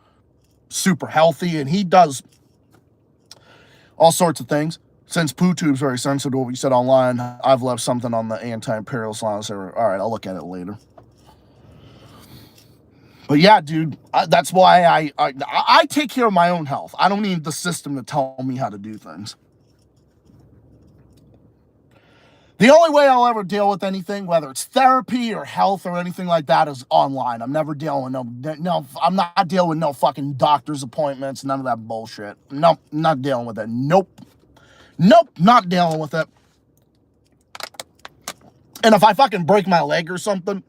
super healthy and he does all sorts of things. Since PooTube's very sensitive to what we said online, I've left something on the anti-imperialist line server. All right, I'll look at it later. But yeah, dude, that's why I take care of my own health. I don't need the system to tell me how to do things. The only way I'll ever deal with anything, whether it's therapy or health or anything like that, is online. I'm never dealing with I'm not dealing with no fucking doctor's appointments, none of that bullshit. Nope, not dealing with it. Nope, not dealing with it. And if I fucking break my leg or something,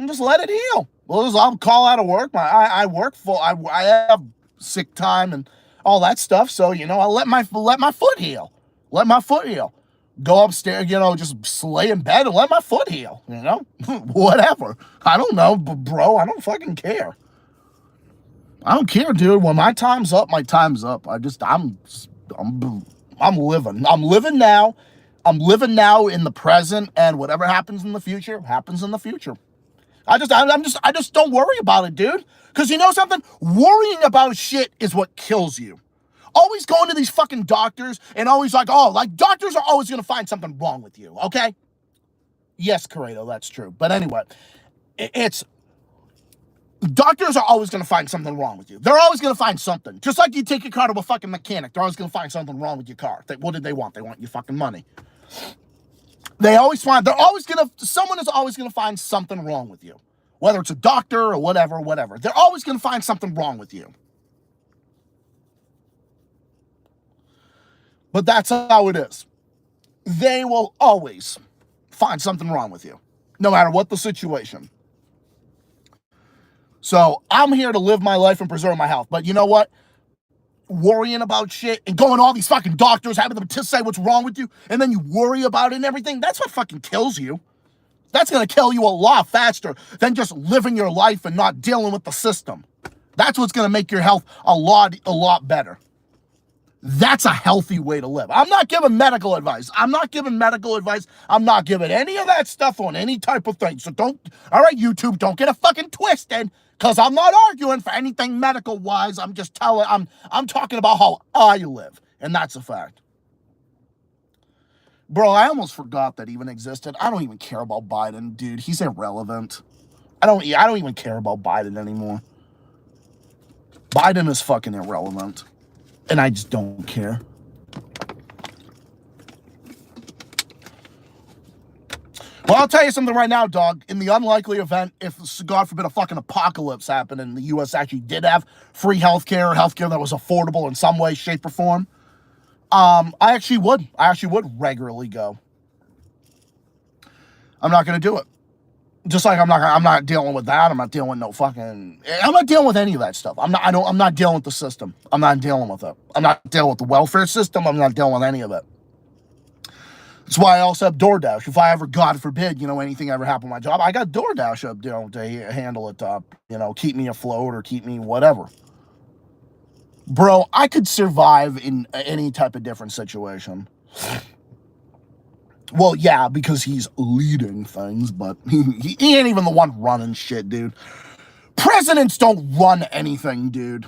just let it heal. Well, I'll call out of work. I work full. I have sick time and all that stuff. So I'll let my foot heal. Let my foot heal. Go upstairs, just lay in bed and let my foot heal. Whatever. I don't know, but bro, I don't fucking care. I don't care, dude. When my time's up, my time's up. I'm living. I'm living now. I'm living now in the present, and whatever happens in the future, happens in the future. I just don't worry about it, dude. Because you know something? Worrying about shit is what kills you. Always going to these fucking doctors and always doctors are always going to find something wrong with you, okay? Yes, Corrado, that's true. But anyway, doctors are always going to find something wrong with you. They're always going to find something. Just like you take your car to a fucking mechanic, they're always going to find something wrong with your car. What did they want? They want your fucking money. Someone is always going to find something wrong with you. Whether it's a doctor or whatever. They're always going to find something wrong with you. But that's how it is. They will always find something wrong with you, no matter what the situation. So I'm here to live my life and preserve my health. But you know what? Worrying about shit and going to all these fucking doctors, having them to say what's wrong with you, and then you worry about it and everything, that's what fucking kills you. That's going to kill you a lot faster than just living your life and not dealing with the system. That's what's going to make your health a lot better. That's a healthy way to live. I'm not giving medical advice. I'm not giving any of that stuff on any type of thing. So all right, YouTube, don't get it fucking twisted, because I'm not arguing for anything medical-wise. I'm talking about how I live, and that's a fact. Bro, I almost forgot that even existed. I don't even care about Biden, dude. He's irrelevant. I don't even care about Biden anymore. Biden is fucking irrelevant. And I just don't care. Well, I'll tell you something right now, dog. In the unlikely event, if, God forbid, a fucking apocalypse happened and the U.S. actually did have free healthcare that was affordable in some way, shape, or form, I actually would regularly go. I'm not going to do it. Just like I'm not dealing with that. I'm not dealing with any of that stuff. I'm not dealing with the system. I'm not dealing with it. I'm not dealing with the welfare system. I'm not dealing with any of it. That's why I also have DoorDash. If I ever, God forbid, anything ever happened with my job, I got DoorDash up, to handle it up, keep me afloat or keep me whatever. Bro, I could survive in any type of different situation. Well, yeah, because he's leading things, but he ain't even the one running shit, dude. Presidents don't run anything, dude.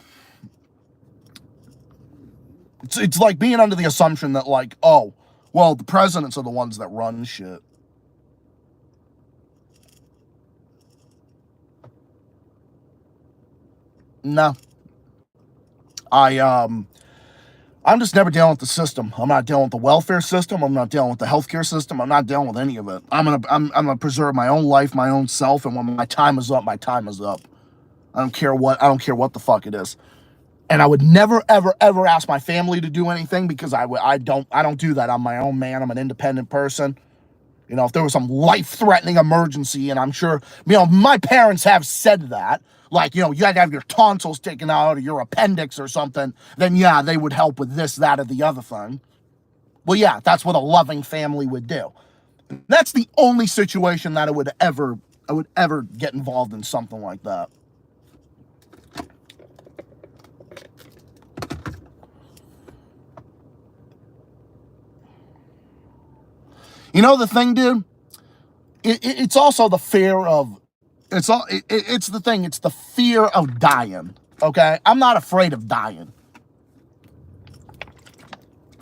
It's like being under the assumption that, the presidents are the ones that run shit. No. I'm just never dealing with the system. I'm not dealing with the welfare system. I'm not dealing with the healthcare system. I'm not dealing with any of it. I'm gonna preserve my own life, my own self, and when my time is up, my time is up. I don't care what the fuck it is. And I would never, ever, ever ask my family to do anything, because I don't do that. I'm my own man. I'm an independent person. If there was some life-threatening emergency, and I'm sure, my parents have said that, you had to have your tonsils taken out or your appendix or something, then yeah, they would help with this, that, or the other thing. Well, yeah, that's what a loving family would do. That's the only situation that I would ever get involved in something like that. The thing, dude, it's also the fear of, it's the fear of dying, okay? I'm not afraid of dying.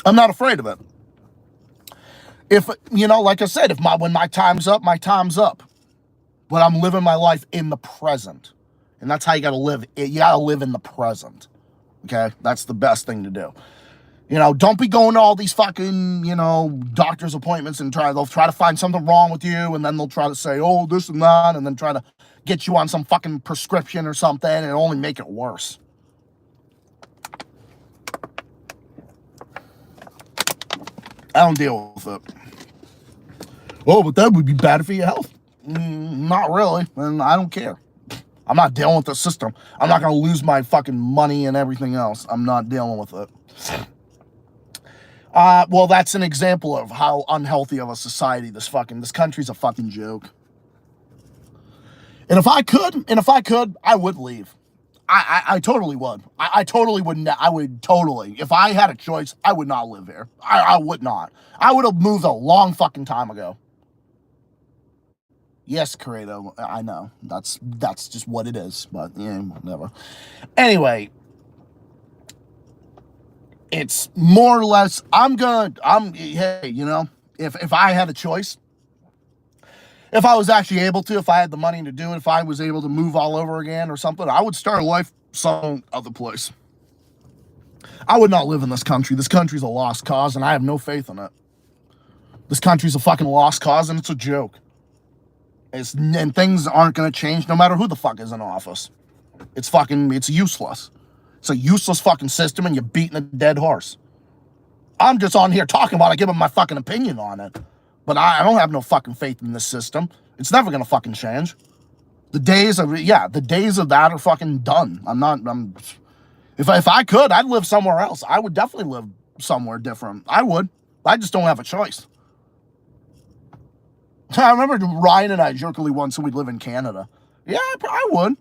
I'm not afraid of it. If, like I said, when my time's up, my time's up. But I'm living my life in the present. And that's how you gotta live. You gotta live in the present, okay? That's the best thing to do. Don't be going to all these fucking, doctor's appointments and they'll try to find something wrong with you, and then they'll try to say, oh, this and that, and then try to get you on some fucking prescription or something, and it'll only make it worse. I don't deal with it. Oh, but that would be bad for your health. Not really, and I don't care. I'm not dealing with the system. I'm not going to lose my fucking money and everything else. I'm not dealing with it. Well, that's an example of how unhealthy of a society this country's a fucking joke. And if I could, I would leave. I totally would. I totally wouldn't. I would totally. If I had a choice, I would not live here. I would not. I would have moved a long fucking time ago. Yes, Credo, I know. That's just what it is, but yeah, whatever. Anyway, it's more or less, hey, if I had a choice, if I was actually able to, if I had the money to do it, if I was able to move all over again or something, I would start a life some other place. I would not live in this country. This country's a lost cause, and I have no faith in it. This country's a fucking lost cause, and it's a joke. And things aren't going to change no matter who the fuck is in office. It's useless. It's a useless fucking system, and you're beating a dead horse. I'm just on here talking about it, giving my fucking opinion on it. But I don't have no fucking faith in this system. It's never going to fucking change. The days of that are fucking done. If I could, I'd live somewhere else. I would definitely live somewhere different. I would. I just don't have a choice. I remember Ryan and I jokingly once said we'd live in Canada. Yeah, I would.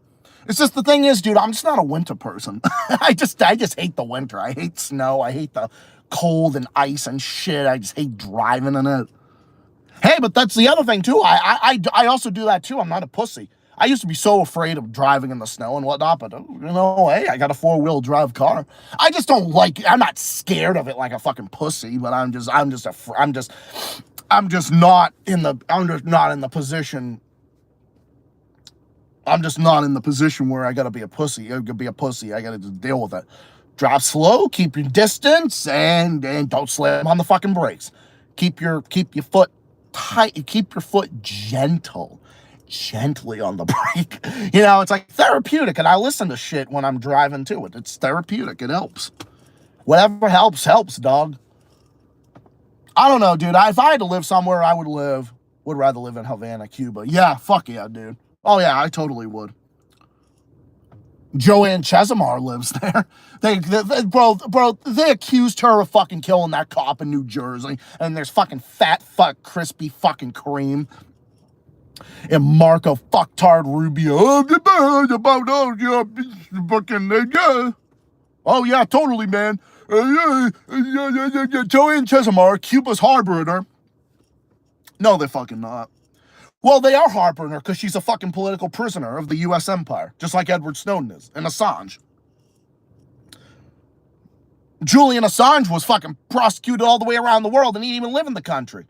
It's just the thing is, dude, I'm just not a winter person. I just hate the winter. I hate snow. I hate the cold and ice and shit. I just hate driving in it. Hey, but that's the other thing too. I also do that too. I'm not a pussy. I used to be so afraid of driving in the snow and whatnot, but hey, I got a 4-wheel drive car. I just don't like. I'm not scared of it like a fucking pussy, but I'm just not in the position. I'm just not in the position where I gotta be a pussy. I gotta be a pussy. I gotta just deal with it. Drive slow, keep your distance, and don't slam on the fucking brakes. Keep your foot tight. Keep your foot gently on the brake. It's like therapeutic, and I listen to shit when I'm driving too. It's therapeutic. It helps. Whatever helps, dog. I don't know, dude. If I had to live somewhere, I would rather live in Havana, Cuba. Yeah, fuck yeah, dude. Oh yeah, I totally would. Joanne Chesimar lives there. They accused her of fucking killing that cop in New Jersey, and there's fucking fat fuck crispy fucking cream and Marco fucktard Rubio. Oh yeah, totally, man. Joanne Chesimar, Cuba's harboring her. No, they're fucking not. Well, they are harboring her because she's a fucking political prisoner of the U.S. empire, just like Edward Snowden is, and Assange. Julian Assange was fucking prosecuted all the way around the world, and he didn't even live in the country.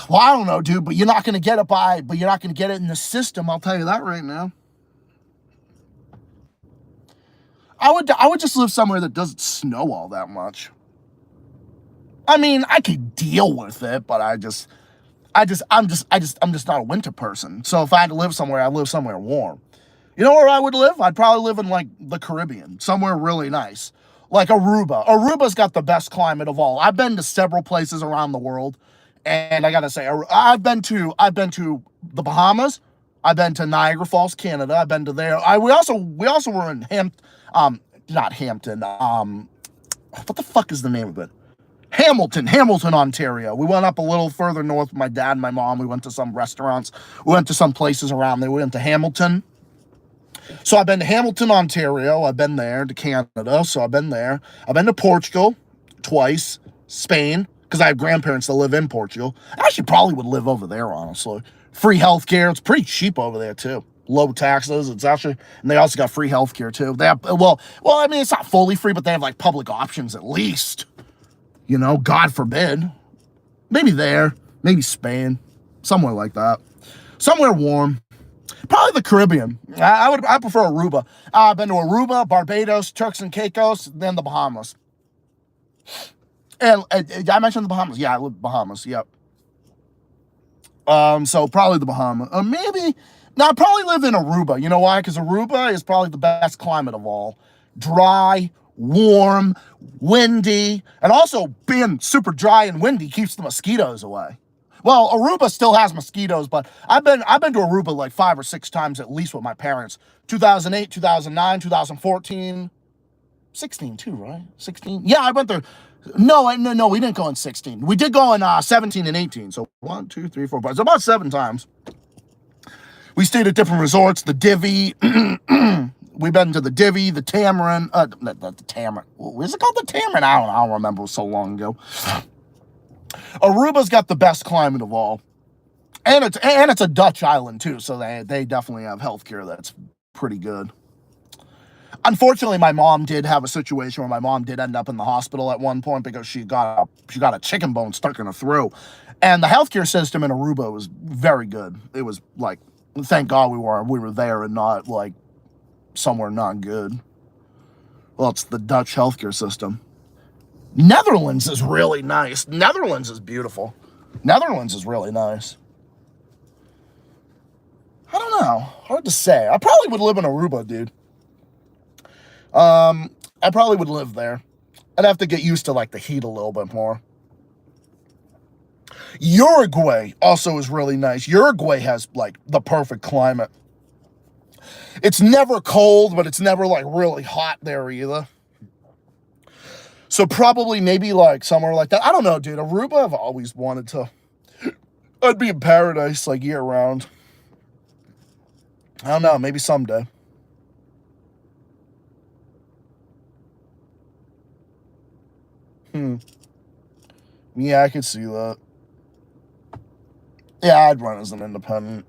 Well, I don't know, dude, but you're not going to get it in the system, I'll tell you that right now. I would just live somewhere that doesn't snow all that much. I mean, I could deal with it, but I'm just not a winter person. So if I had to live somewhere, I'd live somewhere warm. You know where I would live? I'd probably live in like the Caribbean, somewhere really nice, like Aruba. Aruba's got the best climate of all. I've been to several places around the world, and I gotta say, I've been to the Bahamas. I've been to Niagara Falls, Canada. I've been to there. We also were in not Hampton. What the fuck is the name of it? Hamilton, Ontario. We went up a little further north with my dad and my mom. We went to some restaurants. We went to some places around there. We went to Hamilton. So I've been to Hamilton, Ontario. I've been there to Canada. So I've been there. I've been to Portugal twice. Spain, because I have grandparents that live in Portugal. I actually probably would live over there, honestly. Free healthcare. It's pretty cheap over there, too. Low taxes. It's actually, and they also got free healthcare, too. They have, I mean, it's not fully free, but they have, like, public options at least. God forbid. Maybe there. Maybe Spain. Somewhere like that. Somewhere warm. Probably the Caribbean. I prefer Aruba. I've been to Aruba, Barbados, Turks and Caicos, then the Bahamas. And I mentioned the Bahamas. Yeah, I live in Bahamas. Yep. So probably the Bahamas. Maybe. No, I probably live in Aruba. You know why? Because Aruba is probably the best climate of all. Dry, warm, windy, and also being super dry and windy keeps the mosquitoes away. Well, Aruba still has mosquitoes, but I've been to Aruba like 5 or 6 times at least with my parents. 2008, 2009, 2014, 16 too, right? 16. Yeah, I went there. No, we didn't go in 16. We did go in 17 and 18. So 1, 2, 3, 4, 5. So about 7 times. We stayed at different resorts. The Divvy. We've been to the Divvy, the Tamarind. The Tamarind. Is it called the Tamarind? I don't remember. It was so long ago. Aruba's got the best climate of all, and it's a Dutch island too. So they definitely have healthcare that's pretty good. Unfortunately, my mom did have a situation where my mom did end up in the hospital at one point because she got a chicken bone stuck in her throat. And the healthcare system in Aruba was very good. It was like, thank God we were there and not like somewhere not good. Well, it's the Dutch healthcare system. Netherlands is really nice. Netherlands is beautiful. Netherlands is really nice. I don't know. Hard to say. I probably would live in Aruba, dude. I probably would live there. I'd have to get used to like the heat a little bit more. Uruguay also is really nice. Uruguay has like the perfect climate. It's never cold, but it's never like really hot there either. So probably maybe like somewhere like that. I don't know, dude. Aruba, I've always wanted to. I'd be in paradise like year round. I don't know, maybe someday. Yeah, I could see that. Yeah, I'd run as an independent.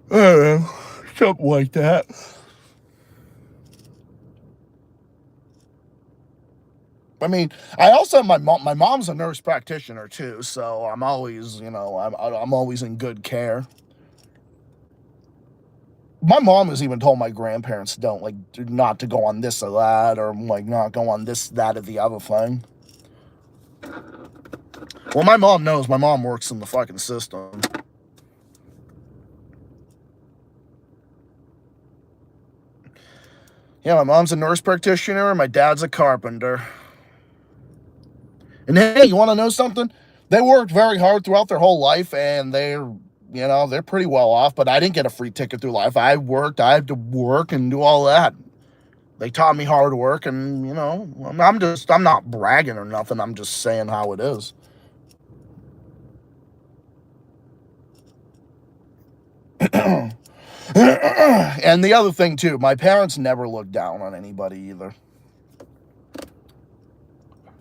I don't know. Something like that. I mean, I also have my mom. My mom's a nurse practitioner too, so I'm always, I'm always in good care. My mom has even told my grandparents not to go on this or that, or like not go on this, that, or the other thing. Well, my mom knows. My mom works in the fucking system. Yeah, my mom's a nurse practitioner, and my dad's a carpenter. And hey, you want to know something? They worked very hard throughout their whole life, and they're pretty well off, but I didn't get a free ticket through life. I had to work and do all that. They taught me hard work, and, I'm not bragging or nothing. I'm just saying how it is. And the other thing, too, my parents never looked down on anybody either.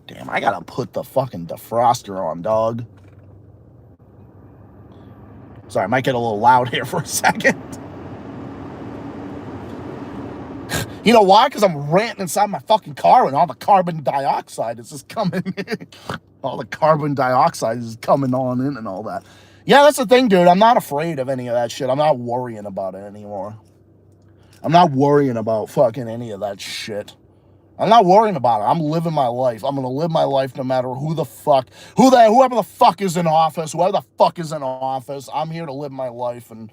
Damn, I gotta put the fucking defroster on, dog. Sorry, I might get a little loud here for a second. You know why? Because I'm ranting inside my fucking car and all the carbon dioxide is just coming. All the carbon dioxide is coming on in and all that. Yeah, that's the thing, dude. I'm not afraid of any of that shit. I'm not worrying about it anymore. I'm not worrying about fucking any of that shit. I'm not worrying about it. I'm living my life. I'm going to live my life no matter whoever the fuck is in office, whoever the fuck is in office. I'm here to live my life, and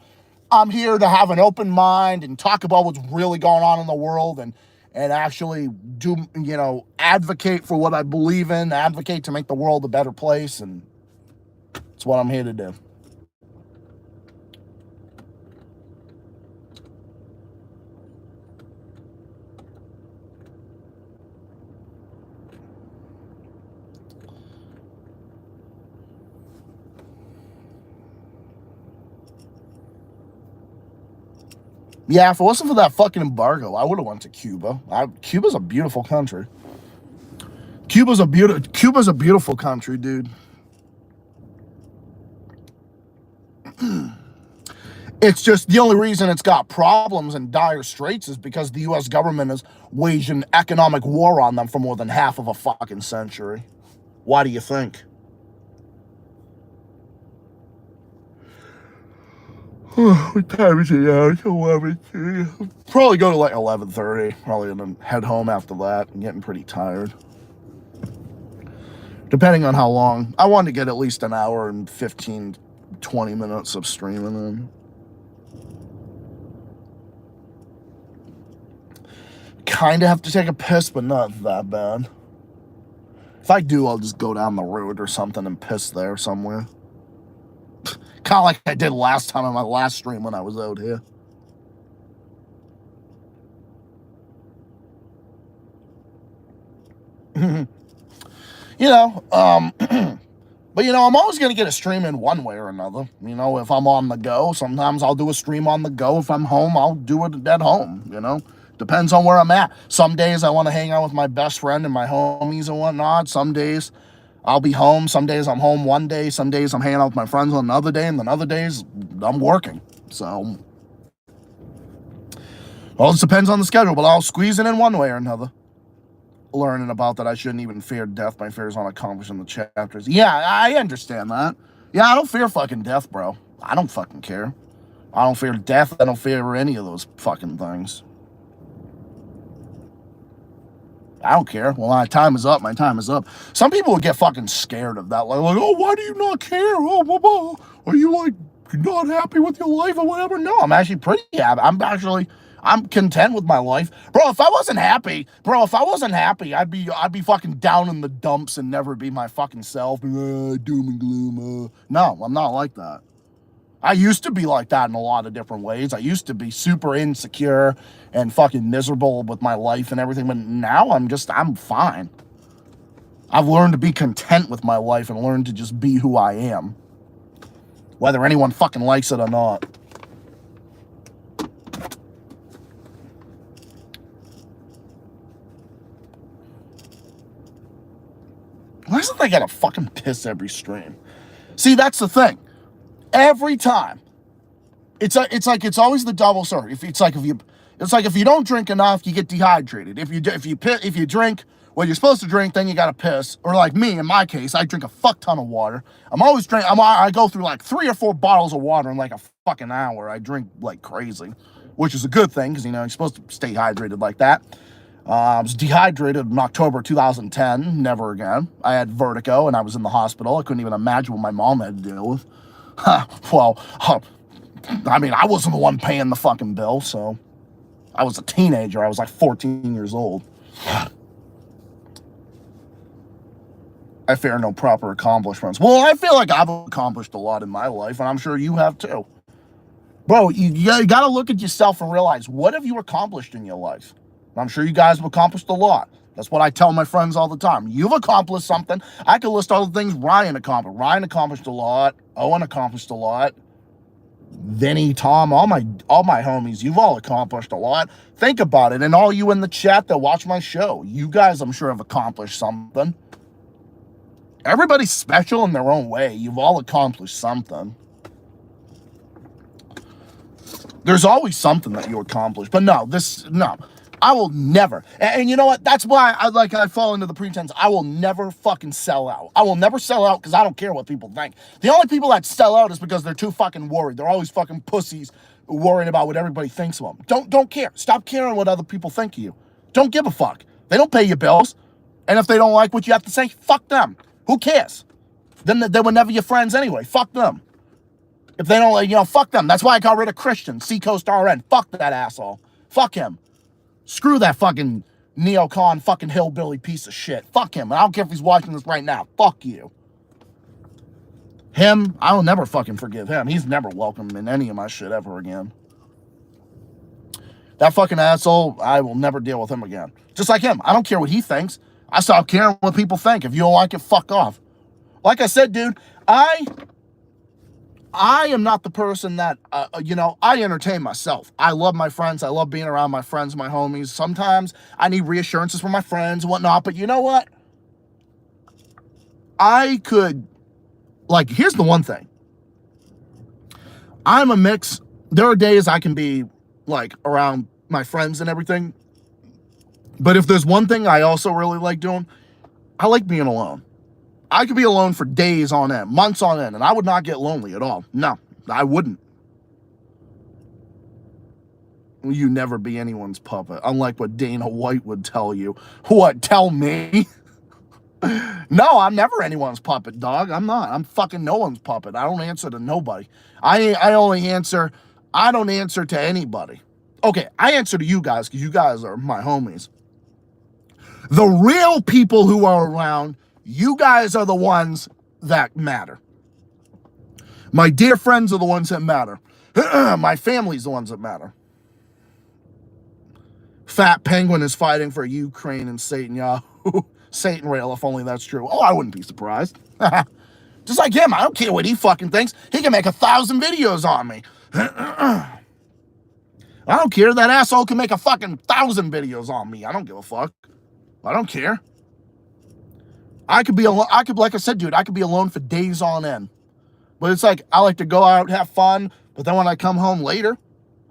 I'm here to have an open mind and talk about what's really going on in the world and actually do, advocate for what I believe in, advocate to make the world a better place, and it's what I'm here to do. Yeah, if it wasn't for that fucking embargo, I would have went to Cuba. Cuba's a beautiful country. Cuba's a beautiful country, dude. It's just the only reason it's got problems and dire straits is because the U.S. government has waged an economic war on them for more than half of a fucking century. Why do you think? What time is it now? It's 11:30. Probably go to like 11:30. Probably gonna head home after that. I'm getting pretty tired. Depending on how long. I want to get at least an hour and 15, 20 minutes of streaming in. Kind of have to take a piss, but not that bad. If I do, I'll just go down the road or something and piss there somewhere. Kind of like I did last time on my last stream when I was out here. But I'm always going to get a stream in one way or another. If I'm on the go, sometimes I'll do a stream on the go. If I'm home, I'll do it at home, Depends on where I'm at. Some days I want to hang out with my best friend and my homies and whatnot. Some days I'll be home. Some days I'm home one day. Some days I'm hanging out with my friends on another day. And then other days I'm working. So, well, it depends on the schedule, but I'll squeeze it in one way or another. Learning about that I shouldn't even fear death. My fears on accomplishing the chapters. Yeah, I understand that. Yeah, I don't fear fucking death, bro. I don't fucking care. I don't fear death. I don't fear any of those fucking things. I don't care. Well, my time is up. My time is up. Some people would get fucking scared of that. Like, oh, why do you not care? Oh, blah, blah. Are you, like, not happy with your life or whatever? No, I'm actually pretty happy. I'm content with my life. Bro, if I wasn't happy, I'd be fucking down in the dumps and never be my fucking self. Doom and gloom. No, I'm not like that. I used to be like that in a lot of different ways. I used to be super insecure and fucking miserable with my life and everything, but now I'm fine. I've learned to be content with my life and learned to just be who I am. Whether anyone fucking likes it or not. Why isn't I gotta fucking piss every stream? See, that's the thing. Every time, it's always the double story. If you don't drink enough, you get dehydrated. If you drink what you're supposed to drink, then you gotta piss. Or like me, in my case, I drink a fuck ton of water. I go through like 3 or 4 bottles of water in like a fucking hour. I drink like crazy, which is a good thing because you're supposed to stay hydrated like that. I was dehydrated in October 2010. Never again. I had vertigo and I was in the hospital. I couldn't even imagine what my mom had to deal with. I wasn't the one paying the fucking bill, so I was a teenager. I was like 14 years old. I fear no proper accomplishments. Well, I feel like I've accomplished a lot in my life, and I'm sure you have too. Bro, you got to look at yourself and realize, what have you accomplished in your life? I'm sure you guys have accomplished a lot. That's what I tell my friends all the time. You've accomplished something. I can list all the things Ryan accomplished. Ryan accomplished a lot. Owen accomplished a lot. Vinny, Tom, all my homies, you've all accomplished a lot. Think about it. And all you in the chat that watch my show, you guys, I'm sure, have accomplished something. Everybody's special in their own way. You've all accomplished something. There's always something that you accomplish. But no. I will never. And you know what? That's why I fall into the pretense. I will never fucking sell out. I will never sell out because I don't care what people think. The only people that sell out is because they're too fucking worried. They're always fucking pussies worrying about what everybody thinks of them. Don't care. Stop caring what other people think of you. Don't give a fuck. They don't pay your bills. And if they don't like what you have to say, fuck them. Who cares? Then they were never your friends anyway. Fuck them. If they don't, fuck them. That's why I got rid of Christian, Seacoast RN. Fuck that asshole. Fuck him. Screw that fucking neocon fucking hillbilly piece of shit. Fuck him. I don't care if he's watching this right now. Fuck you. Him, I'll never fucking forgive him. He's never welcome in any of my shit ever again. That fucking asshole, I will never deal with him again. Just like him. I don't care what he thinks. I stop caring what people think. If you don't like it, fuck off. Like I said, dude, I am not the person that, I entertain myself. I love my friends. I love being around my friends, my homies. Sometimes I need reassurances from my friends and whatnot. But you know what? I could, here's the one thing. I'm a mix. There are days I can be, around my friends and everything. But if there's one thing I also really like doing, I like being alone. I could be alone for days on end, months on end, and I would not get lonely at all. No, I wouldn't. You never be anyone's puppet, unlike what Dana White would tell you. What, tell me? No, I'm never anyone's puppet, dog. I'm not. I'm fucking no one's puppet. I don't answer to nobody. I don't answer to anybody. Okay, I answer to you guys because you guys are my homies. The real people who are around, you guys are the ones that matter. My dear friends are the ones that matter. My family's the ones that matter. Fat Penguin is fighting for Ukraine and Satan Yahoo. Satan rail, if only that's true. Oh, I wouldn't be surprised. Just like him, I don't care what he fucking thinks. He can make 1,000 videos on me. I don't care. That asshole can make 1,000 videos on me. I don't give a fuck. I don't care. I could be alone. Like I said, dude, I could be alone for days on end. But it's like, I like to go out, have fun. But then when I come home later,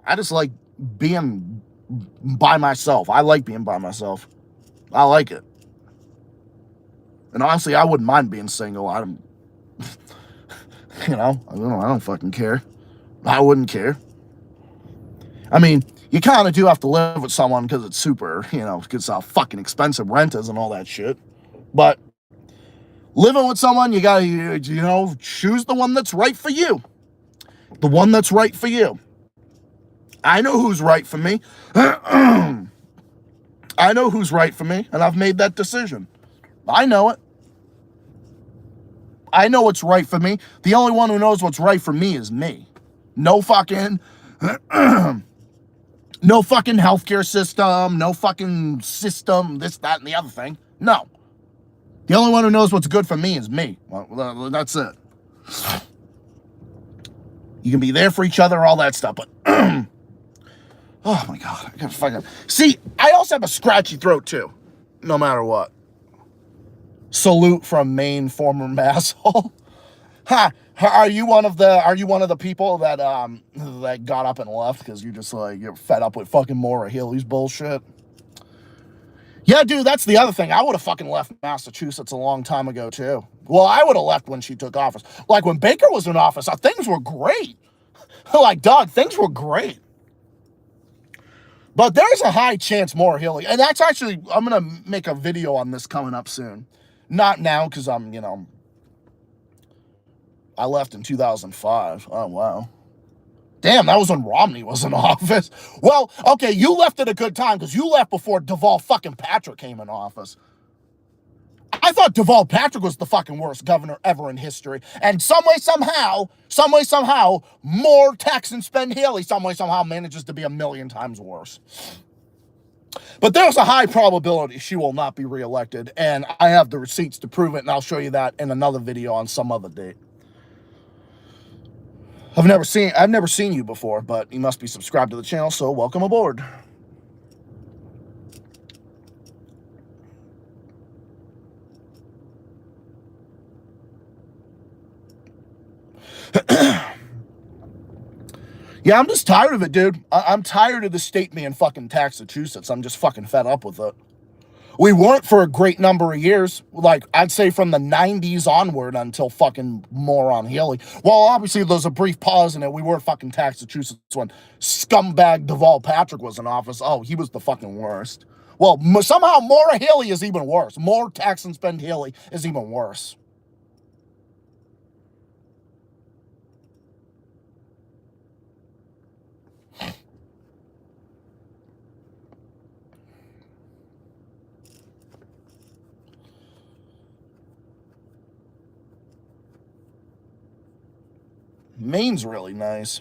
I just like being by myself. I like being by myself. I like it. And honestly, I wouldn't mind being single. I don't fucking care. I wouldn't care. I mean, you kind of do have to live with someone because it's super, because how fucking expensive rent is and all that shit. But living with someone, you gotta, choose the one that's right for you. The one that's right for you. I know who's right for me. I know who's right for me, and I've made that decision. I know it. I know what's right for me. The only one who knows what's right for me is me. No fucking healthcare system, no fucking system, this, that, and the other thing. No. The only one who knows what's good for me is me. Well, that's it. You can be there for each other, all that stuff, but oh my God, I gotta fucking see. I also have a scratchy throat too, no matter what. Salute from Maine, former masshole. Ha! Are you one of the people that that got up and left because you're fed up with fucking Maura Healey's bullshit? Yeah, dude, that's the other thing. I would have fucking left Massachusetts a long time ago too. Well, I would have left when she took office. Like when Baker was in office, things were great. Like, dog, things were great. But there's a high chance Maura Healey, and that's actually, I'm gonna make a video on this coming up soon. Not now, because I left in 2005. Oh, wow. Damn, that was when Romney was in office. Well, okay, you left at a good time, because you left before Deval fucking Patrick came in office. I thought Deval Patrick was the fucking worst governor ever in history. And some way, somehow, more tax and spend Haley somehow manages to be 1,000,000 times worse. But there's a high probability she will not be reelected, and I have the receipts to prove it, and I'll show you that in another video on some other date. I've never seen you before, but you must be subscribed to the channel, so welcome aboard. Yeah, I'm just tired of it, dude. I'm tired of the state being fucking Massachusetts. I'm just fucking fed up with it. We weren't for a great number of years. Like, I'd say from the 90s onward until fucking moron Healey. Well, obviously, there's a brief pause in it. We were fucking Massachusetts when scumbag Deval Patrick was in office. Oh, he was the fucking worst. Well, somehow Maura Healey is even worse. More tax and spend Healey is even worse. Maine's really nice.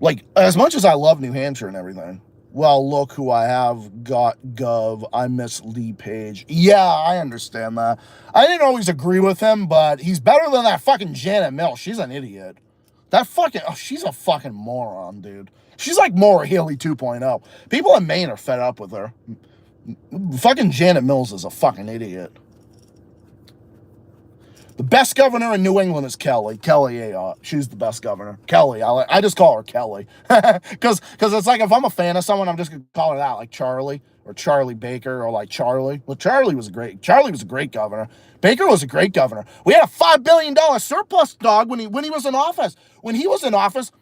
Like, as much as I love New Hampshire and everything, well, look who I have got gov. I miss Lee Page. Yeah, I understand that. I didn't always agree with him, but he's better than that fucking Janet Mills. She's an idiot. She's a fucking moron, dude. She's like Maura Healey 2.0. People in Maine are fed up with her. Fucking Janet Mills is a fucking idiot. The best governor in New England is Kelly. Kelly Ayotte. She's the best governor. Kelly. I just call her Kelly. Because it's like if I'm a fan of someone, I'm just going to call her that. Like Charlie or Charlie Baker or like Charlie. Well, Charlie was a great governor. Baker was a great governor. We had a $5 billion surplus, dog, when he was in office. When he was in office,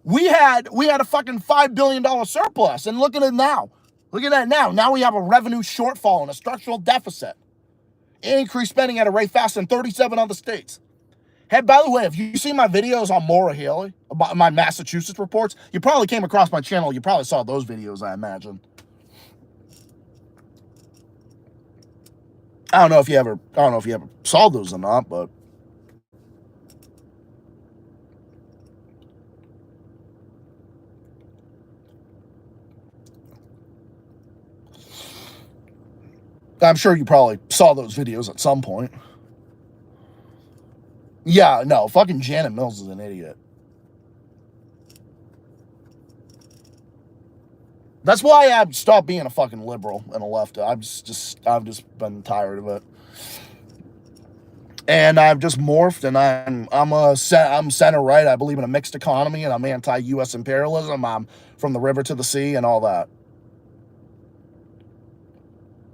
We had a fucking $5 billion surplus, and look at it now. Look at that now. Now we have a revenue shortfall and a structural deficit. Increased spending at a rate faster than 37 other states. Hey, by the way, if you see my videos on Maura Haley, about my Massachusetts reports, you probably came across my channel. You probably saw those videos, I imagine. I don't know if you ever saw those or not, but I'm sure you probably saw those videos at some point. Yeah, no, fucking Janet Mills is an idiot. That's why I've stopped being a fucking liberal and a left. I've just been tired of it. And I've just morphed, and I'm center right. I believe in a mixed economy, and I'm anti-U.S. imperialism. I'm from the river to the sea and all that.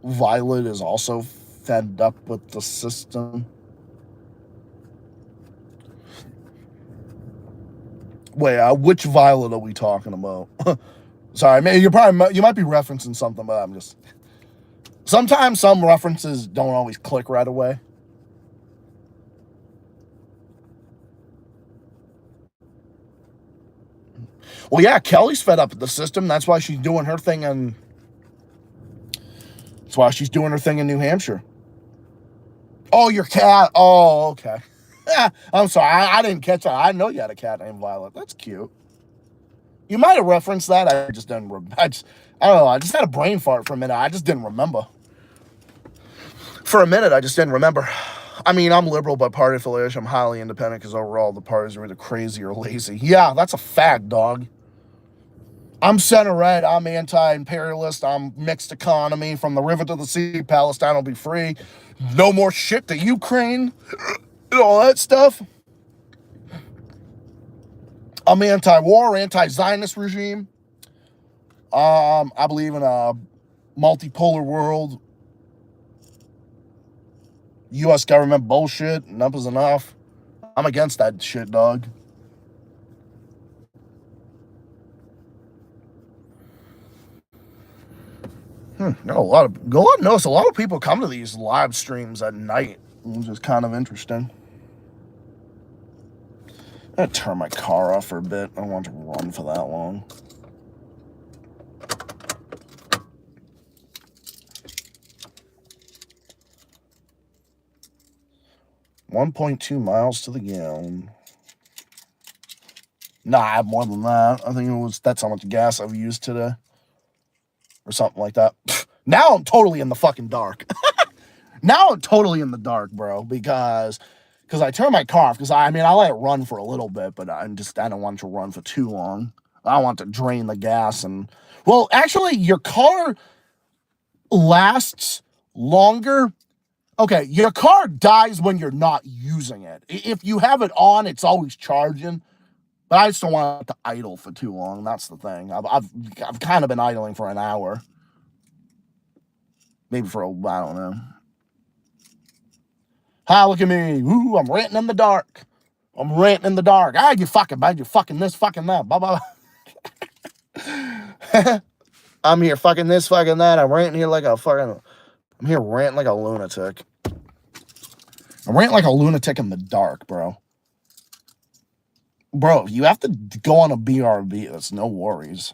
Violet is also fed up with the system. Wait, which Violet are we talking about? Sorry, man, you might be referencing something, but I'm just... Sometimes some references don't always click right away. Well, yeah, Kelly's fed up with the system. That's why she's doing her thing in... That's why she's doing her thing in New Hampshire. Oh, your cat. Oh, okay. I'm sorry. I didn't catch that. I know you had a cat named Violet. That's cute. You might have referenced that. I just didn't. I don't know. I just had a brain fart for a minute. I just didn't remember. For a minute, I just didn't remember. I mean, I'm liberal by party affiliation. I'm highly independent because overall the parties are either crazy or lazy. Yeah, that's a fact, dog. I'm center right. I'm anti-imperialist. I'm mixed economy. From the river to the sea, Palestine will be free. No more shit to Ukraine. And all that stuff. I'm anti-war, anti-Zionist regime. I believe in a multipolar world. U.S. government bullshit. Enough is enough. I'm against that shit, dog. Notice a lot of people come to these live streams at night, which is kind of interesting. I'm gonna turn my car off for a bit. I don't want to run for that long. $1.2 miles to the gallon. Nah, I have more than that. I think that's how much gas I've used today. Or something like that. Now I'm totally in the fucking dark. Now I'm totally in the dark, bro, because I turned my car off, because I let it run for a little bit, but I don't want it to run for too long. I want to drain the gas and... Well, actually, your car lasts longer. Okay, your car dies when you're not using it. If you have it on, it's always charging. But I just don't want it to idle for too long. That's the thing. I've kind of been idling for an hour. Maybe for I don't know. Hi, look at me. Ooh, I'm ranting in the dark. I'm ranting in the dark. Ah, you fucking bad. You fucking this, fucking that. Blah, blah, blah. I'm here fucking this, fucking that. I'm ranting here like a fucking... I'm here ranting like a lunatic. I'm ranting like a lunatic in the dark, bro. Bro, you have to go on a BRB. That's no worries.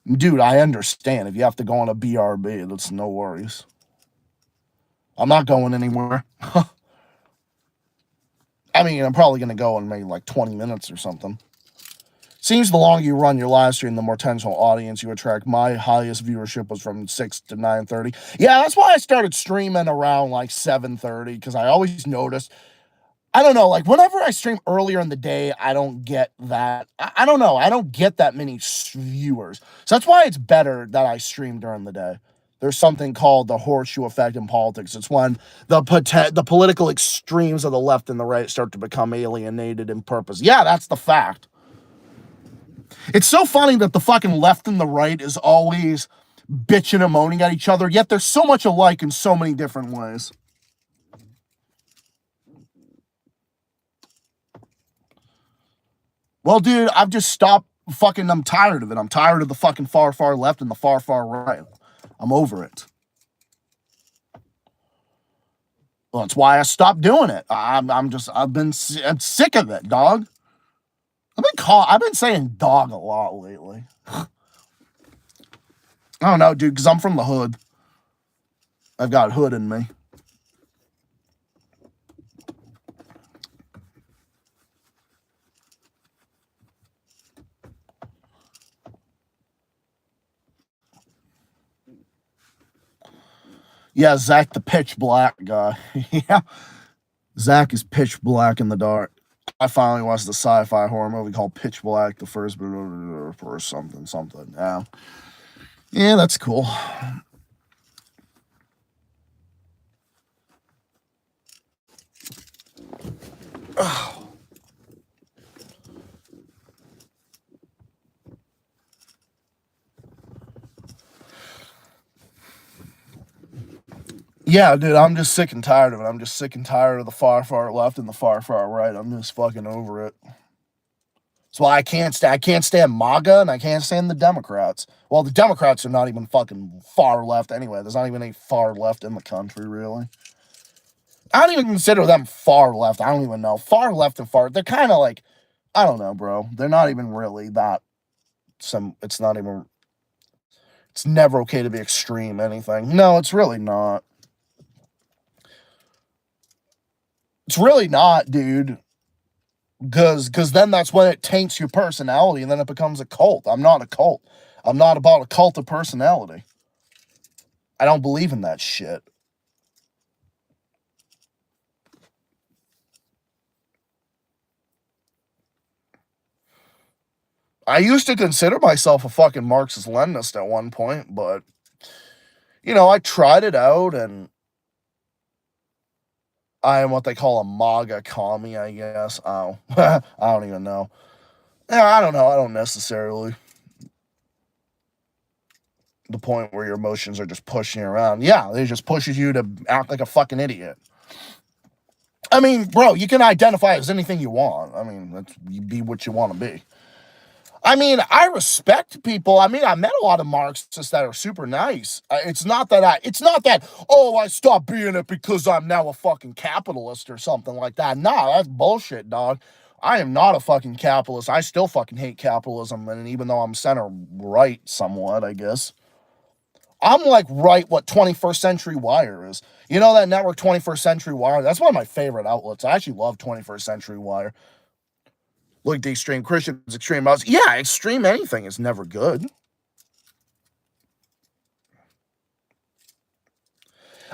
Dude, I understand. If you have to go on a BRB, that's no worries. I'm not going anywhere. I mean, I'm probably going to go in maybe like 20 minutes or something. Seems the longer you run your live stream, the more potential audience you attract. My highest viewership was from 6 to 9:30. Yeah, that's why I started streaming around like 7:30, because I always noticed... I don't know, like, whenever I stream earlier in the day, I don't get that. I don't know. I don't get that many viewers. So that's why it's better that I stream during the day. There's something called the horseshoe effect in politics. It's when the political extremes of the left and the right start to become alienated in purpose. Yeah, that's the fact. It's so funny that the fucking left and the right is always bitching and moaning at each other, yet they're so much alike in so many different ways. Well, dude, I've just stopped fucking, I'm tired of it. I'm tired of the fucking far, far left and the far, far right. I'm over it. Well, that's why I stopped doing it. I'm sick of it, dog. I've been saying dog a lot lately. I don't know, dude, because I'm from the hood. I've got hood in me. Yeah, Zach, the pitch black guy. Yeah, Zach is pitch black in the dark. I finally watched the sci-fi horror movie called Pitch Black, the first something. Yeah, yeah, that's cool. Yeah, dude, I'm just sick and tired of it. I'm just sick and tired of the far, far left and the far, far right. I'm just fucking over it. That's why I can't stand MAGA and I can't stand the Democrats. Well, the Democrats are not even fucking far left anyway. There's not even any far left in the country, really. I don't even consider them far left. I don't even know. Far left and far, they're kind of like, I don't know, bro. They're not even really that, it's not even, it's never okay to be extreme anything. No, it's really not. It's really not, dude. Because then that's when it taints your personality and then it becomes a cult. I'm not a cult. I'm not about a cult of personality. I don't believe in that shit. I used to consider myself a fucking Marxist-Leninist at one point, but, I tried it out and I am what they call a MAGA commie, I guess. Oh, I don't even know. Yeah, I don't know. I don't necessarily. The point where your emotions are just pushing you around. Yeah, they just pushes you to act like a fucking idiot. I mean, bro, you can identify as anything you want. I mean, you be what you want to be. I mean, I respect people. I mean, I met a lot of Marxists that are super nice. It's not that, oh, I stopped being it because I'm now a fucking capitalist or something like that. Nah, that's bullshit, dog. I am not a fucking capitalist. I still fucking hate capitalism. And even though I'm center right somewhat, I guess, I'm like right what 21st Century Wire is. You know that network 21st Century Wire? That's one of my favorite outlets. I actually love 21st Century Wire. Like the extreme Christians, extreme Muslims. Yeah, extreme anything is never good.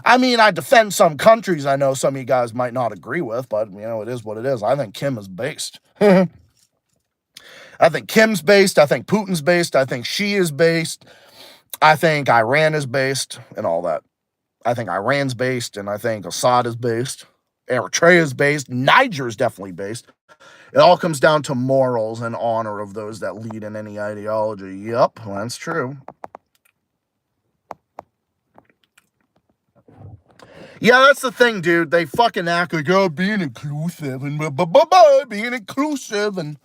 I mean, I defend some countries I know some of you guys might not agree with, but it is what it is. I think Kim is based. I think Kim's based. I think Putin's based. I think Xi is based. I think Iran is based and all that. I think Iran's based, and I think Assad is based. Eritrea is based. Niger is definitely based. It all comes down to morals and honor of those that lead in any ideology. Yep, that's true. Yeah, that's the thing, dude. They fucking act like, oh, being inclusive and being inclusive. And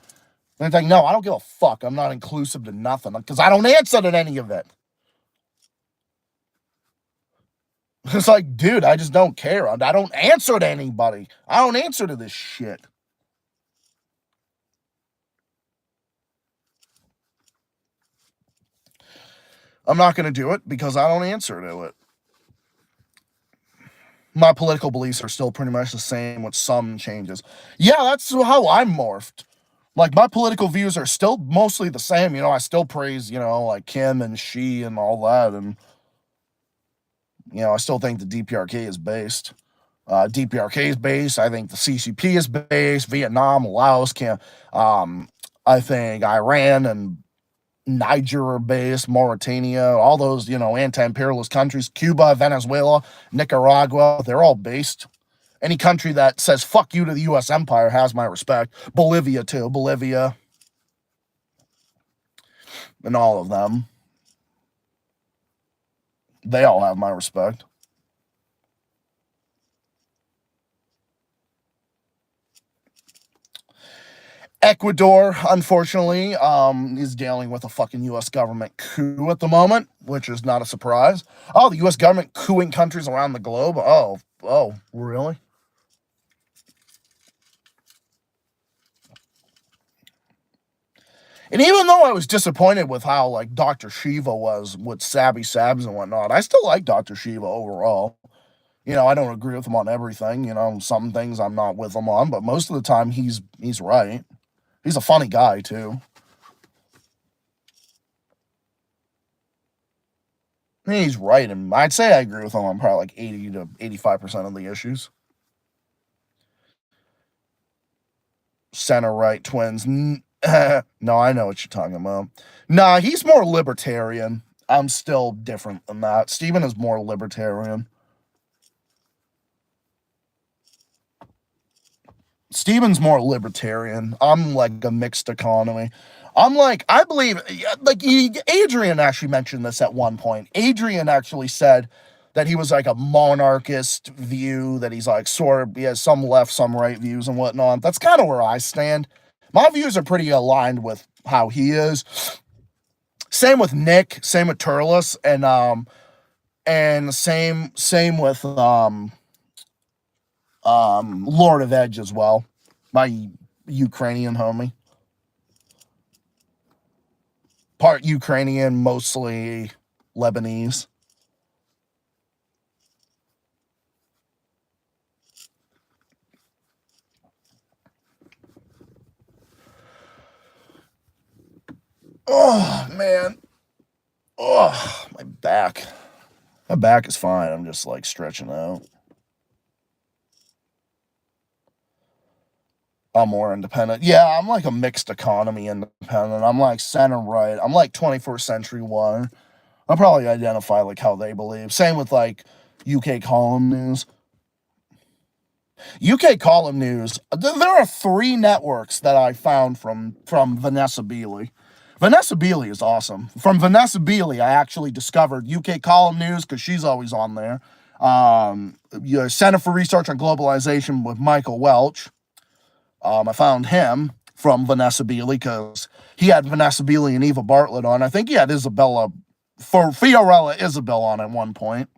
it's like, no, I don't give a fuck. I'm not inclusive to nothing because I don't answer to any of it. It's like, dude, I just don't care. I don't answer to anybody. I don't answer to this shit. I'm not going to do it because I don't answer to it. My political beliefs are still pretty much the same with some changes. Yeah, that's how I'm morphed. Like, my political views are still mostly the same. I still praise, like Kim and Xi and all that. And, I still think the DPRK is based. DPRK is based. I think the CCP is based. Vietnam, Laos, I think Iran and Niger are based. Mauritania, all those, anti-imperialist countries. Cuba, Venezuela, Nicaragua, they're all based. Any country that says fuck you to the U.S. empire has my respect. Bolivia, too. Bolivia. And all of them. They all have my respect. Ecuador, unfortunately, is dealing with a fucking U.S. government coup at the moment, which is not a surprise. Oh, the U.S. government cooing countries around the globe? Oh, really? And even though I was disappointed with how, like, Dr. Shiva was with Sabby Sabs and whatnot, I still like Dr. Shiva overall. I don't agree with him on everything. Some things I'm not with him on, but most of the time he's right. He's a funny guy, too. He's right, and I'd say I agree with him on probably like 80 to 85% of the issues. Center right twins. No, I know what you're talking about. Nah, he's more libertarian. I'm still different than that. Steven is more libertarian. Steven's more libertarian. I'm like a mixed economy. I believe, like, Adrian actually mentioned this at one point. Adrian actually said that he was like a monarchist view, that he's like sort of, he has some left, some right views and whatnot. That's kind of where I stand. My views are pretty aligned with how he is. Same with Nick, same with Turles, and same with Lord of Edge as well. My Ukrainian homie. Part Ukrainian, mostly Lebanese. Oh, man. Oh, my back. My back is fine. I'm just like stretching out. I'm more independent. Yeah, I'm like a mixed economy independent. I'm like center right. I'm like 21st century one. I'll probably identify like how they believe. Same with like UK column news. UK column news. There are 3 networks that I found from Vanessa Beeley. Vanessa Beeley is awesome. From Vanessa Beeley, I actually discovered UK column news because she's always on there. Center for Research on Globalization with Michael Welch. I found him from Vanessa Beeley because he had Vanessa Beeley and Eva Bartlett on. I think he had Isabella, for Fiorella Isabel on at one point.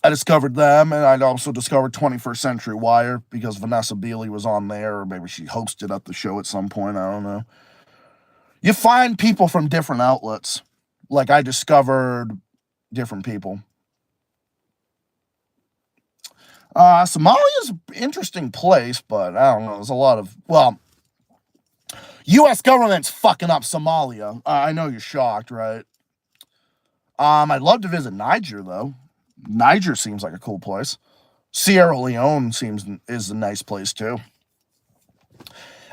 I discovered them, and I'd also discovered 21st Century Wire because Vanessa Beeley was on there, or maybe she hosted at the show at some point. I don't know. You find people from different outlets. Like, I discovered different people. Somalia's an interesting place, but I don't know. There's a lot of, U.S. government's fucking up Somalia. I know you're shocked, right? I'd love to visit Niger, though. Niger seems like a cool place. Sierra Leone is a nice place, too.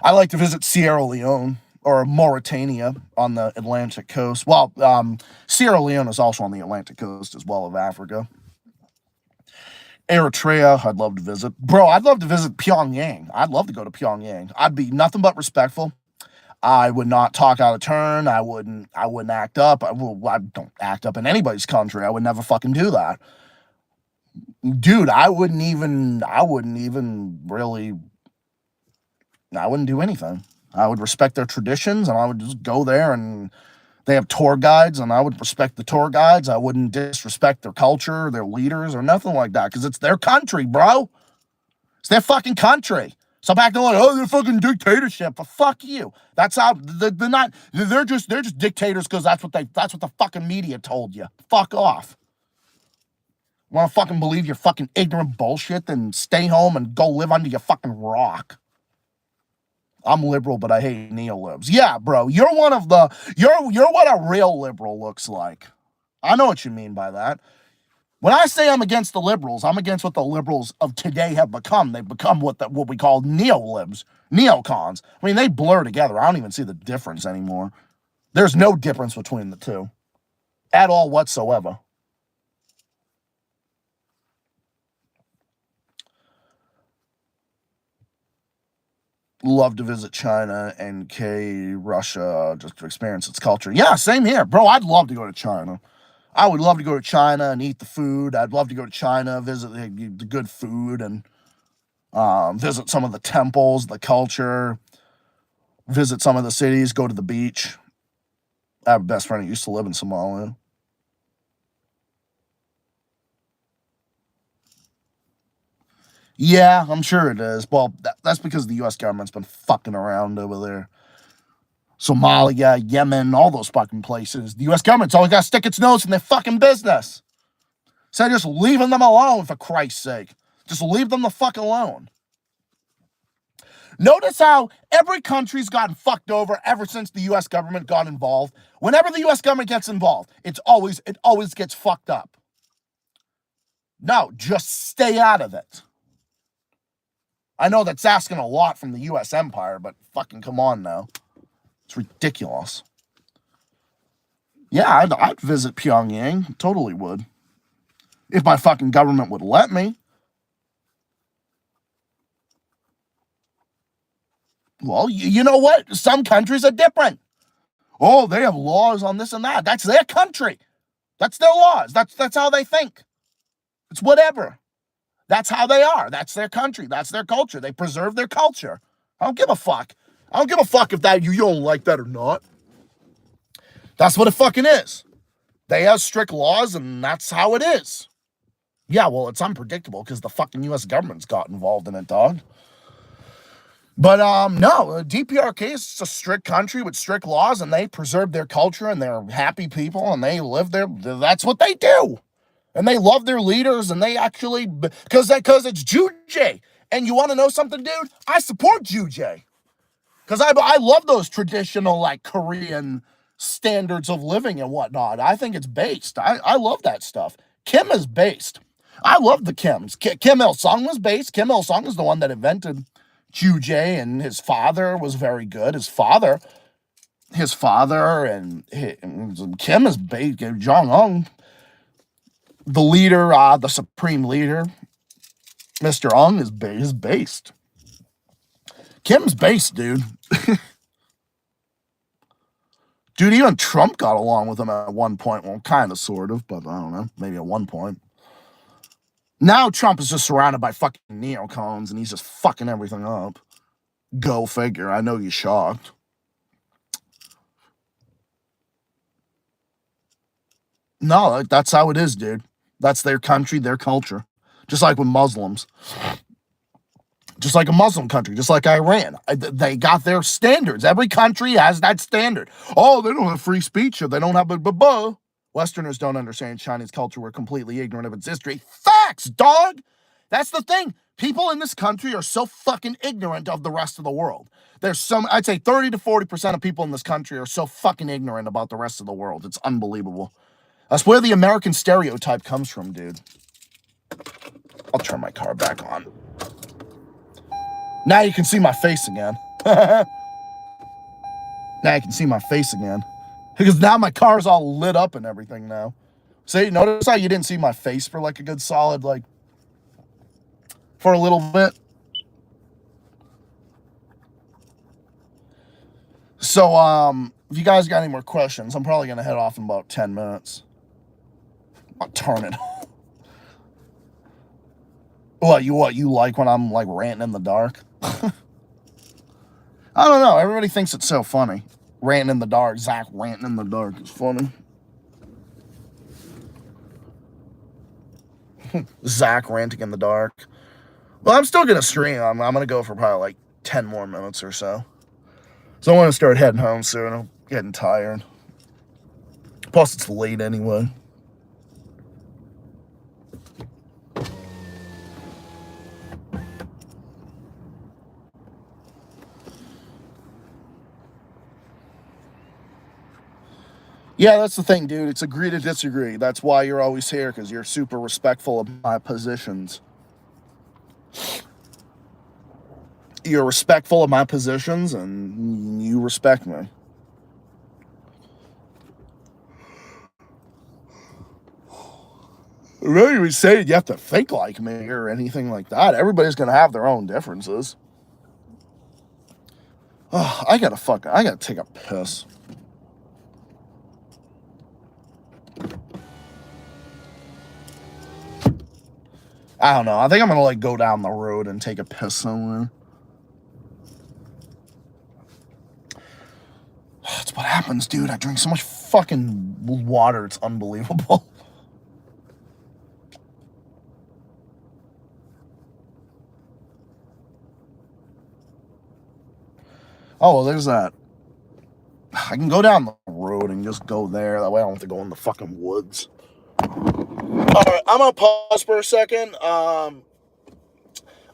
I like to visit Sierra Leone or Mauritania on the Atlantic coast. Well, Sierra Leone is also on the Atlantic coast as well of Africa. Eritrea, I'd love to visit. Bro, I'd love to visit Pyongyang. I'd love to go to Pyongyang. I'd be nothing but respectful. I would not talk out of turn. I wouldn't act up. I don't act up in anybody's country. I would never fucking do that. Dude, I wouldn't do anything. I would respect their traditions, and I would just go there, and they have tour guides, and I would respect the tour guides. I wouldn't disrespect their culture, their leaders, or nothing like that, because it's their country, bro. It's their fucking country. Stop acting like, they're fucking dictatorship. But fuck you. That's how they're not. They're just dictators because that's what the fucking media told you. Fuck off. Want to fucking believe your fucking ignorant bullshit? Then stay home and go live under your fucking rock. I'm liberal, but I hate neolibs. Yeah, bro, you're what a real liberal looks like. I know what you mean by that. When I say I'm against the liberals, I'm against what the liberals of today have become. They've become what we call neolibs, neocons. I mean, they blur together. I don't even see the difference anymore. There's no difference between the two at all whatsoever. Love to visit China and Russia just to experience its culture. Yeah, same here, bro. I'd love to go to China. I would love to go to China and eat the food. I'd love to go to China, visit the good food, and Visit some of the temples, the culture, visit some of the cities, go to the beach. I have a best friend who used to live in Somalia. Yeah, I'm sure it is. Well, that's because the U.S. government's been fucking around over there. Somalia, Yemen, all those fucking places. The U.S. government's always got to stick its nose in their fucking business. So just leaving them alone, for Christ's sake. Just leave them the fuck alone. Notice how every country's gotten fucked over ever since the U.S. government got involved. Whenever the U.S. government gets involved, it always gets fucked up. No, just stay out of it. I know that's asking a lot from the U.S. empire, but fucking come on now. It's ridiculous. Yeah, I'd visit Pyongyang. Totally would. If my fucking government would let me. Well, you know what? Some countries are different. Oh, they have laws on this and that. That's their country. That's their laws. That's how they think. It's whatever. That's how they are. That's their country. That's their culture. They preserve their culture. I don't give a fuck. I don't give a fuck if that you don't like that or not. That's what it fucking is. They have strict laws, and that's how it is. Yeah, well, it's unpredictable because the fucking U.S. government's got involved in it, dog. But no, DPRK is a strict country with strict laws, and they preserve their culture, and they're happy people, and they live there. That's what they do. And they love their leaders, and they actually, because it's Juche. And you want to know something, dude? I support Juche. Because I love those traditional, like, Korean standards of living and whatnot. I think it's based. I love that stuff. Kim is based. I love the Kims. Kim Il-sung was based. Kim Il-sung is the one that invented Juche, and his father was very good. His father and Kim is based. Jong-un, the leader, the supreme leader, Mr. Ung is based. Kim's based, dude. Dude, even Trump got along with him at one point. Well, kind of, sort of, but I don't know. Maybe at one point. Now Trump is just surrounded by fucking neocons, and he's just fucking everything up. Go figure. I know you're shocked. No, that's how it is, dude. That's their country, their culture. Just like with Muslims. Just like a Muslim country, just like Iran. They got their standards. Every country has that standard. Oh, they don't have free speech, or they don't have a Westerners don't understand Chinese culture. We're completely ignorant of its history. Facts, dog! That's the thing. People in this country are so fucking ignorant of the rest of the world. I'd say 30 to 40% of people in this country are so fucking ignorant about the rest of the world. It's unbelievable. That's where the American stereotype comes from, dude. I'll turn my car back on. Now you can see my face again. Now you can see my face again. Because now my car's all lit up and everything now. See, notice how you didn't see my face for like a good solid, like, for a little bit? So, if you guys got any more questions, I'm probably going to head off in about 10 minutes. I'll turn it. What you like when I'm, like, ranting in the dark? I don't know. Everybody thinks it's so funny. Ranting in the dark. Zach ranting in the dark is funny. Zach ranting in the dark. Well, I'm still going to stream. I'm going to go for probably like 10 more minutes or so. So I want to start heading home soon. I'm getting tired. Plus, it's late anyway. Yeah, that's the thing, dude. It's agree to disagree. That's why you're always here, because you're super respectful of my positions. You're respectful of my positions, and you respect me. I really even say you have to think like me or anything like that. Everybody's gonna have their own differences. Oh, I gotta take a piss. I don't know. I think I'm gonna like go down the road and take a piss somewhere. That's what happens, dude. I drink so much fucking water. It's unbelievable. Oh, well, there's that. I can go down the road and just go there. That way I don't have to go in the fucking woods. Alright, I'm gonna pause for a second. I'm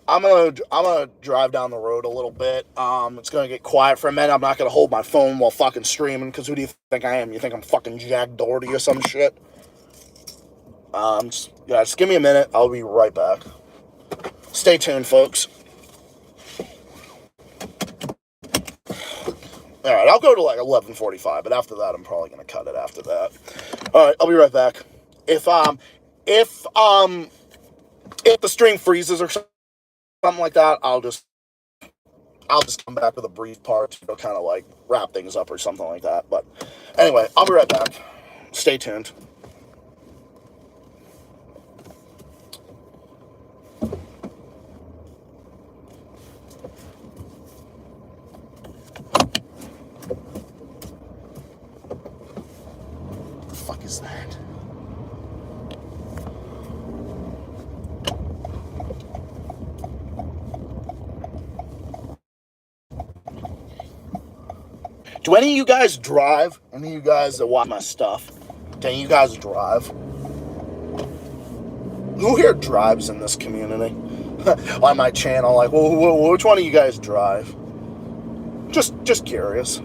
gonna drive down the road a little bit. It's gonna get quiet for a minute. I'm not gonna hold my phone while fucking streaming, because who do you think I am? You think I'm fucking Jack Doherty or some shit? Just give me a minute. I'll be right back. Stay tuned, folks. All right, I'll go to like 11:45, but after that, I'm probably gonna cut it after that. All right, I'll be right back. If the stream freezes or something like that, I'll just come back with a brief part to kind of like wrap things up or something like that. But anyway, I'll be right back. Stay tuned. What the fuck is that? Do any of you guys drive? Any of you guys that watch my stuff? Do any of you guys drive? Who here drives in this community? On my channel, like, well, which one of you guys drive? Just curious.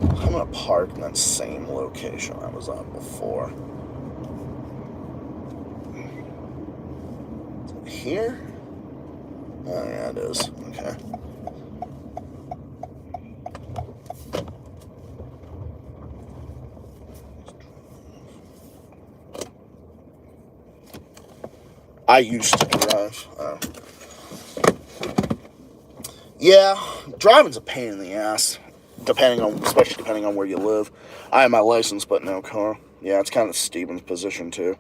I'm gonna park in that same location I was on before. Is it here? Oh yeah, it is. Okay. I used to drive. Yeah, driving's a pain in the ass. Especially depending on where you live. I have my license, but no car. Yeah, it's kind of Steven's position too.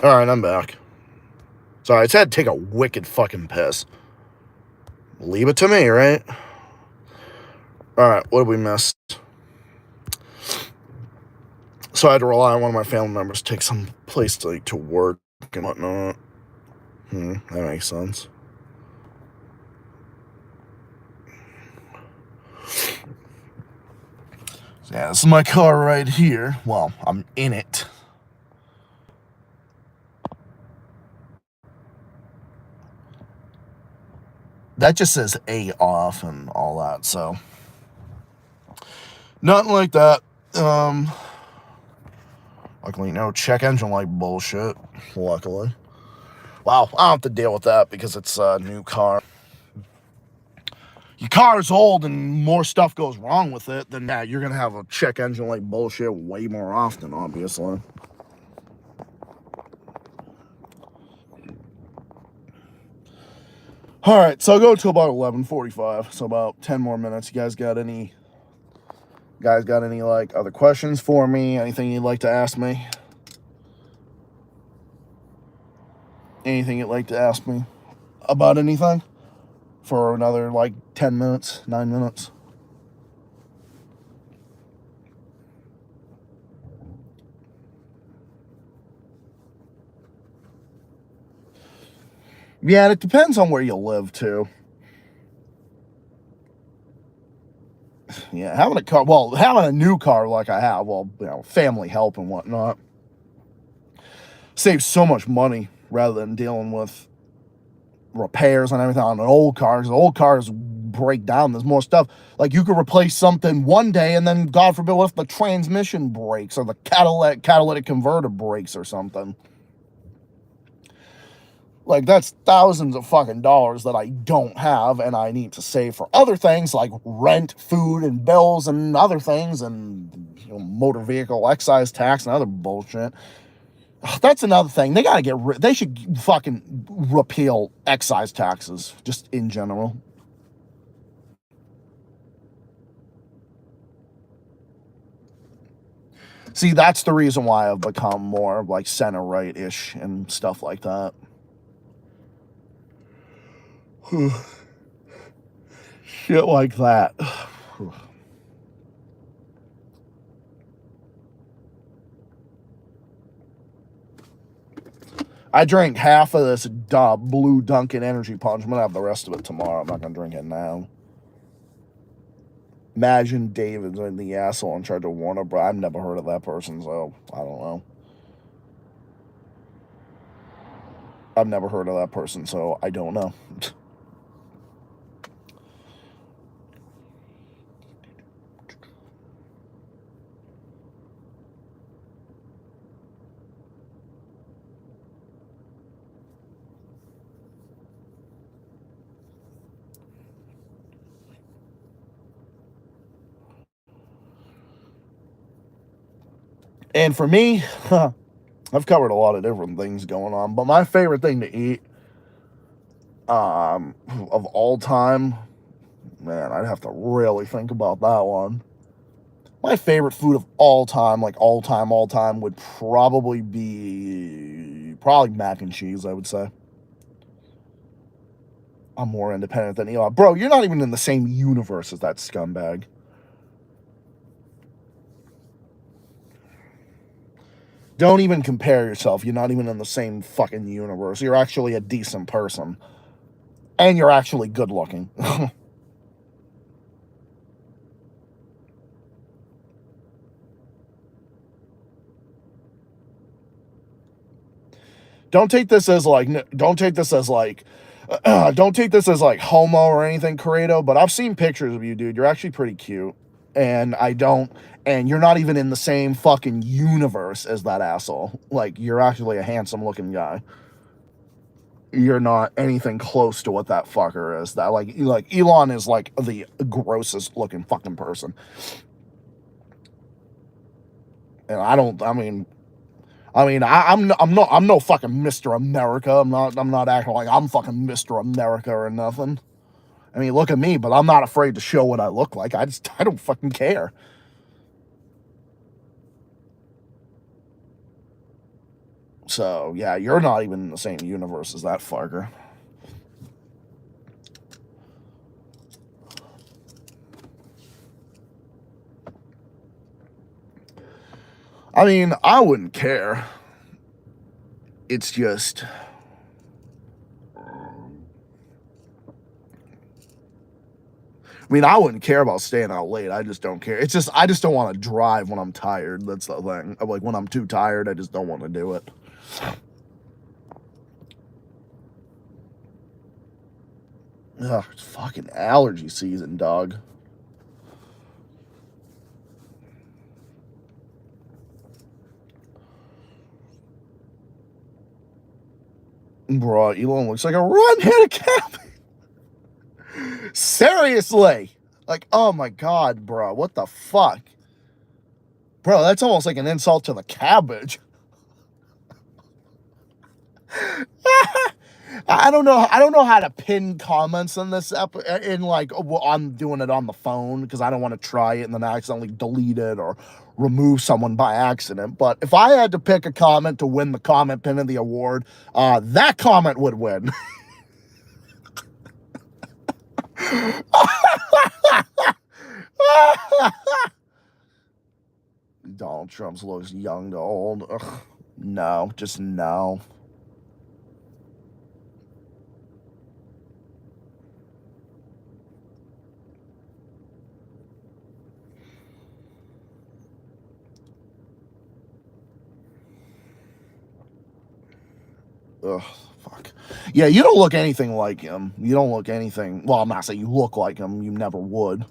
Alright, I'm back. Sorry, I just had to take a wicked fucking piss. Leave it to me, right? Alright, what did we miss? So I had to rely on one of my family members to take some place to work and whatnot. That makes sense. Yeah, this is my car right here. Well, I'm in it. That just says A off and all that, so nothing like that. Luckily, no check engine light bullshit. Luckily. Wow, I don't have to deal with that because it's a new car. Your car's old and more stuff goes wrong with it, then yeah, you're gonna have a check engine light bullshit way more often, obviously. All right, so I'll go to about 11:45, so about 10 more minutes. You guys got any like other questions for me? Anything you'd like to ask me? Anything you'd like to ask me about anything for another like 10 minutes, 9 minutes? Yeah, it depends on where you live too. Yeah, having a new car like I have, family help and whatnot, saves so much money rather than dealing with repairs and everything on an old car. Because old cars break down. There's more stuff. Like you could replace something one day, and then God forbid, what if the transmission breaks or the catalytic converter breaks or something? Like that's thousands of fucking dollars that I don't have, and I need to save for other things like rent, food, and bills, and other things, and motor vehicle excise tax and other bullshit. That's another thing. They gotta they should fucking repeal excise taxes just in general. See, that's the reason why I've become more like center right-ish and stuff like that. Shit like that. I drank half of this blue Dunkin' energy punch. I'm gonna have the rest of it tomorrow. I'm not gonna drink it now. Imagine David's in the asshole and tried to warn her, bro. I've never heard of that person, so I don't know. I've never heard of that person, so I don't know. And for me, I've covered a lot of different things going on, but my favorite thing to eat of all time, man, I'd have to really think about that one. My favorite food of all time, like all time, would probably be mac and cheese, I would say. I'm more independent than Elon. Bro, you're not even in the same universe as that scumbag. Don't even compare yourself. You're not even in the same fucking universe. You're actually a decent person. And you're actually good looking. Don't take this as like, don't take this as like, don't take this as like homo or anything, Corrado, but I've seen pictures of you, dude. You're actually pretty cute. And and you're not even in the same fucking universe as that asshole. Like, you're actually a handsome looking guy. You're not anything close to what that fucker is. That like Elon is like the grossest looking fucking person. And I'm no fucking Mr. America. I'm not acting like I'm fucking Mr. America or nothing. I mean, look at me, but I'm not afraid to show what I look like. I don't fucking care. So, yeah, you're not even in the same universe as that fucker. I mean, I wouldn't care. It's just, I mean, I wouldn't care about staying out late. I just don't care. It's just, I just don't want to drive when I'm tired. That's the thing. Like, when I'm too tired, I just don't want to do it. Ugh, it's fucking allergy season, dog. Bro, Elon looks like a redheaded cat. Seriously. Like, oh my god, bro. What the fuck? Bro, that's almost like an insult to the cabbage. I don't know. I don't know how to pin comments on this in like I'm doing it on the phone because I don't want to try it and then accidentally delete it or remove someone by accident. But if I had to pick a comment to win the comment pin of the award, that comment would win. Donald Trump looks young to old. Ugh, no, just no. Ugh, fuck. Yeah, you don't look anything like him. You don't look anything. Well, I'm not saying you look like him. You never would.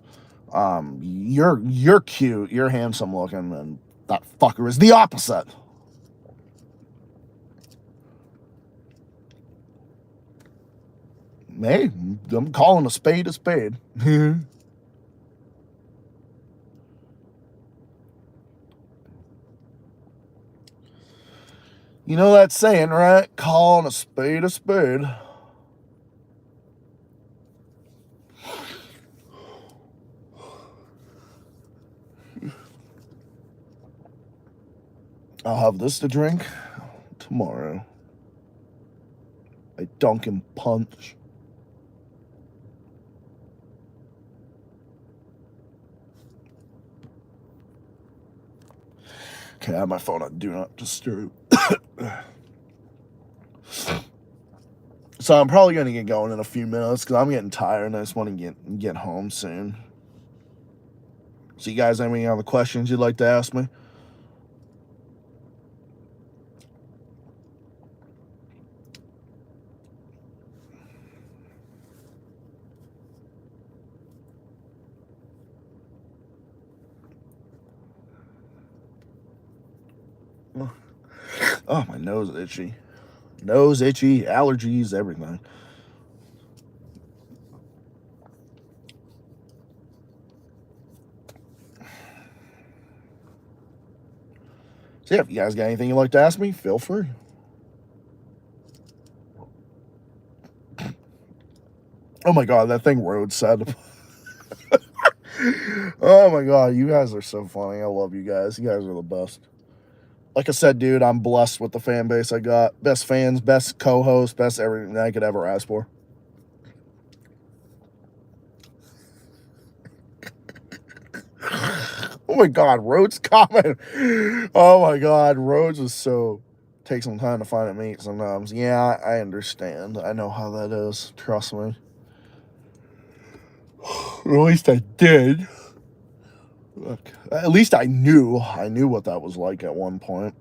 You're cute. You're handsome looking, and that fucker is the opposite. Hey, I'm calling a spade a spade. You know that saying, right? Calling a spade a spade. I'll have this to drink tomorrow. A Dunkin' Punch. Okay, I have my phone on Do Not Disturb. So I'm probably going to get going in a few minutes because I'm getting tired and I just want to get home soon. So you guys have any other questions you'd like to ask me? Oh, my nose is itchy. Nose itchy, allergies, everything. So yeah, if you guys got anything you'd like to ask me, feel free. Oh my god, that thing Rhodes said. Oh my god, you guys are so funny. I love you guys. You guys are the best. Like I said, dude, I'm blessed with the fan base I got. Best fans, best co-host, best everything I could ever ask for. Oh my god, Rhodes comment. Oh my god, Rhodes is so take some time to find a mate sometimes. Yeah, I understand. I know how that is. Trust me. At least I did. Look, at least I knew what that was like at one point.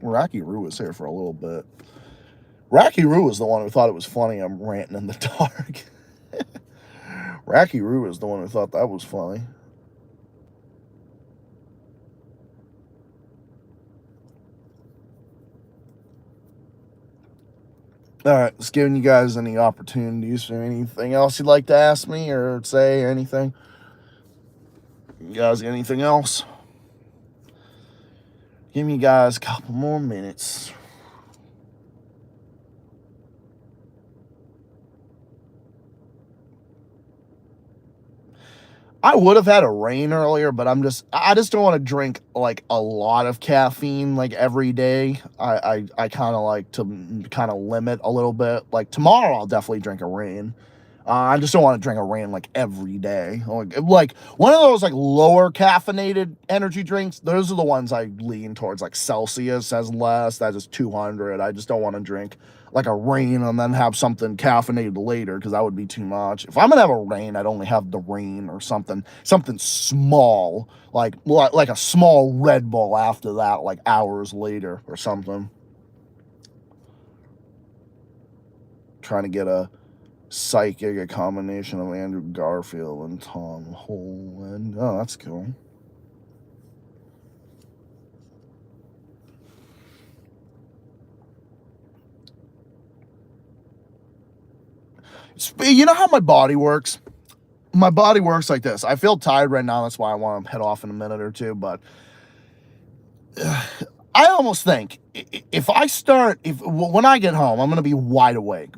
Rocky Roo was here for a little bit. Rocky Roo was the one who thought it was funny I'm ranting in the dark. Rocky Roo is the one who thought that was funny. All right, just giving you guys any opportunities for anything else you'd like to ask me or say or anything. You guys got anything else? Give me guys a couple more minutes. I would have had a rain earlier, but I just don't want to drink like a lot of caffeine like every day. I kind of like to kind of limit a little bit. Like tomorrow, I'll definitely drink a rain. I just don't want to drink a rain like every day. Like one of those like lower caffeinated energy drinks. Those are the ones I lean towards. Like Celsius has less. That is 200. I just don't want to drink like a rain and then have something caffeinated later because that would be too much. If I'm gonna have a rain, I'd only have the rain or something small, like a small Red Bull after that, like hours later or something. Trying to get a psychic, a combination of Andrew Garfield and Tom Holland. Oh, that's cool. You know how my body works? My body works like this. I feel tired right now. That's why I want to head off in a minute or two. But I almost think when I get home, I'm gonna be wide awake.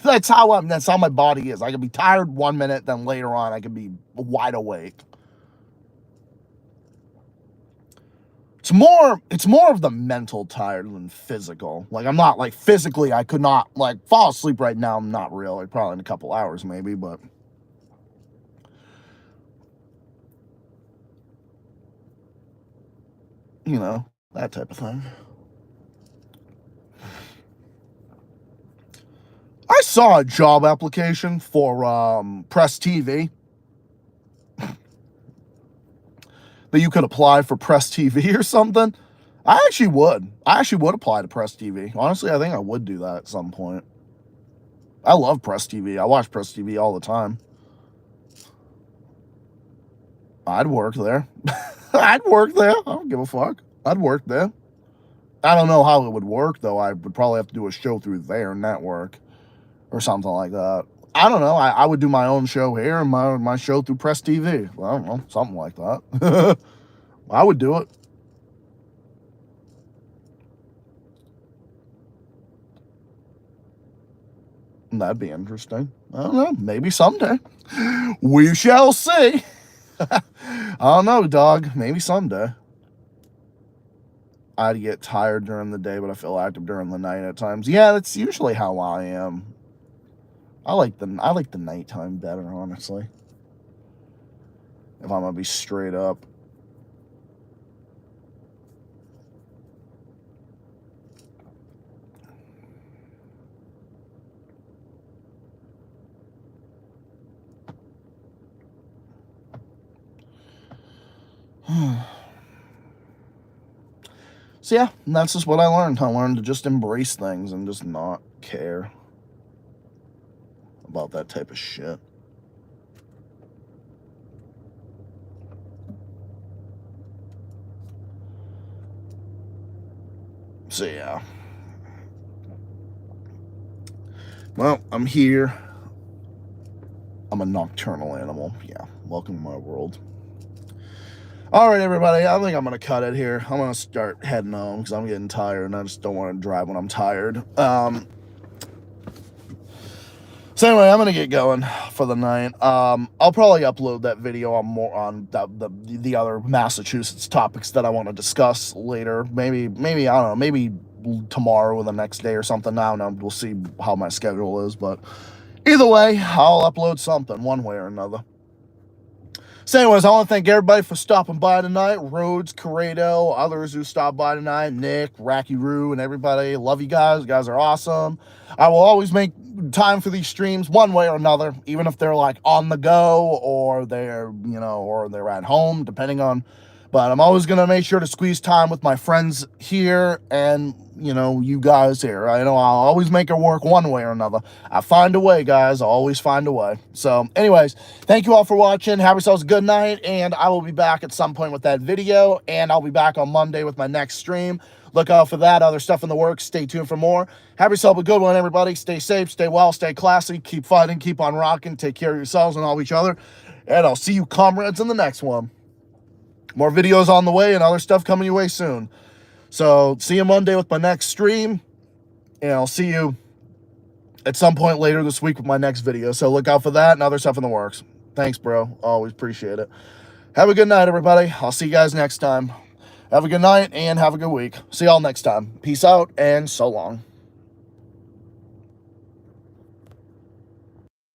That's how my body is. I can be tired 1 minute, then later on I can be wide awake. It's more of the mental tired than physical. Like I'm not like physically I could not like fall asleep right now. I'm not really, probably in a couple hours maybe, but you know, that type of thing. I saw a job application for Press TV that you could apply for Press TV or something. I actually would. I actually would apply to Press TV. Honestly, I think I would do that at some point. I love Press TV. I watch Press TV all the time. I'd work there. I'd work there. I don't give a fuck. I'd work there. I don't know how it would work, though. I would probably have to do a show through their network or something like that. I don't know. I would do my own show here and my show through Press TV. Well, I don't know. Something like that. I would do it. That'd be interesting. I don't know. Maybe someday. We shall see. I don't know, dog. Maybe someday. I'd get tired during the day, but I feel active during the night at times. Yeah, that's usually how I am. I like the nighttime better, honestly. If I'm gonna be straight up. So yeah, that's just what I learned. I learned to just embrace things and just not care about that type of shit. So yeah. Well, I'm here. I'm a nocturnal animal. Yeah, welcome to my world. All right, everybody, I think I'm going to cut it here. I'm going to start heading home because I'm getting tired, and I just don't want to drive when I'm tired. So anyway, I'm going to get going for the night. I'll probably upload that video on the other Massachusetts topics that I want to discuss later. Maybe, I don't know, maybe tomorrow or the next day or something. I don't know. We'll see how my schedule is, but either way, I'll upload something one way or another. So anyways, I want to thank everybody for stopping by tonight. Rhodes, Corrado, others who stopped by tonight, Nick, Racky Roo, and everybody. Love you guys. You guys are awesome. I will always make time for these streams one way or another, even if they're like on the go or they're at home, depending on. But I'm always going to make sure to squeeze time with my friends here and, you guys here. I know I'll always make it work one way or another. I find a way, guys. I always find a way. So anyways, thank you all for watching. Have yourselves a good night, and I will be back at some point with that video, and I'll be back on Monday with my next stream. Look out for that. Other stuff in the works. Stay tuned for more. Have yourself a good one, everybody. Stay safe, stay well, stay classy. Keep fighting, keep on rocking. Take care of yourselves and all each other. And I'll see you comrades in the next one. More videos on the way and other stuff coming your way soon. So, see you Monday with my next stream. And I'll see you at some point later this week with my next video. So, look out for that and other stuff in the works. Thanks, bro. Always appreciate it. Have a good night, everybody. I'll see you guys next time. Have a good night and have a good week. See y'all next time. Peace out and so long.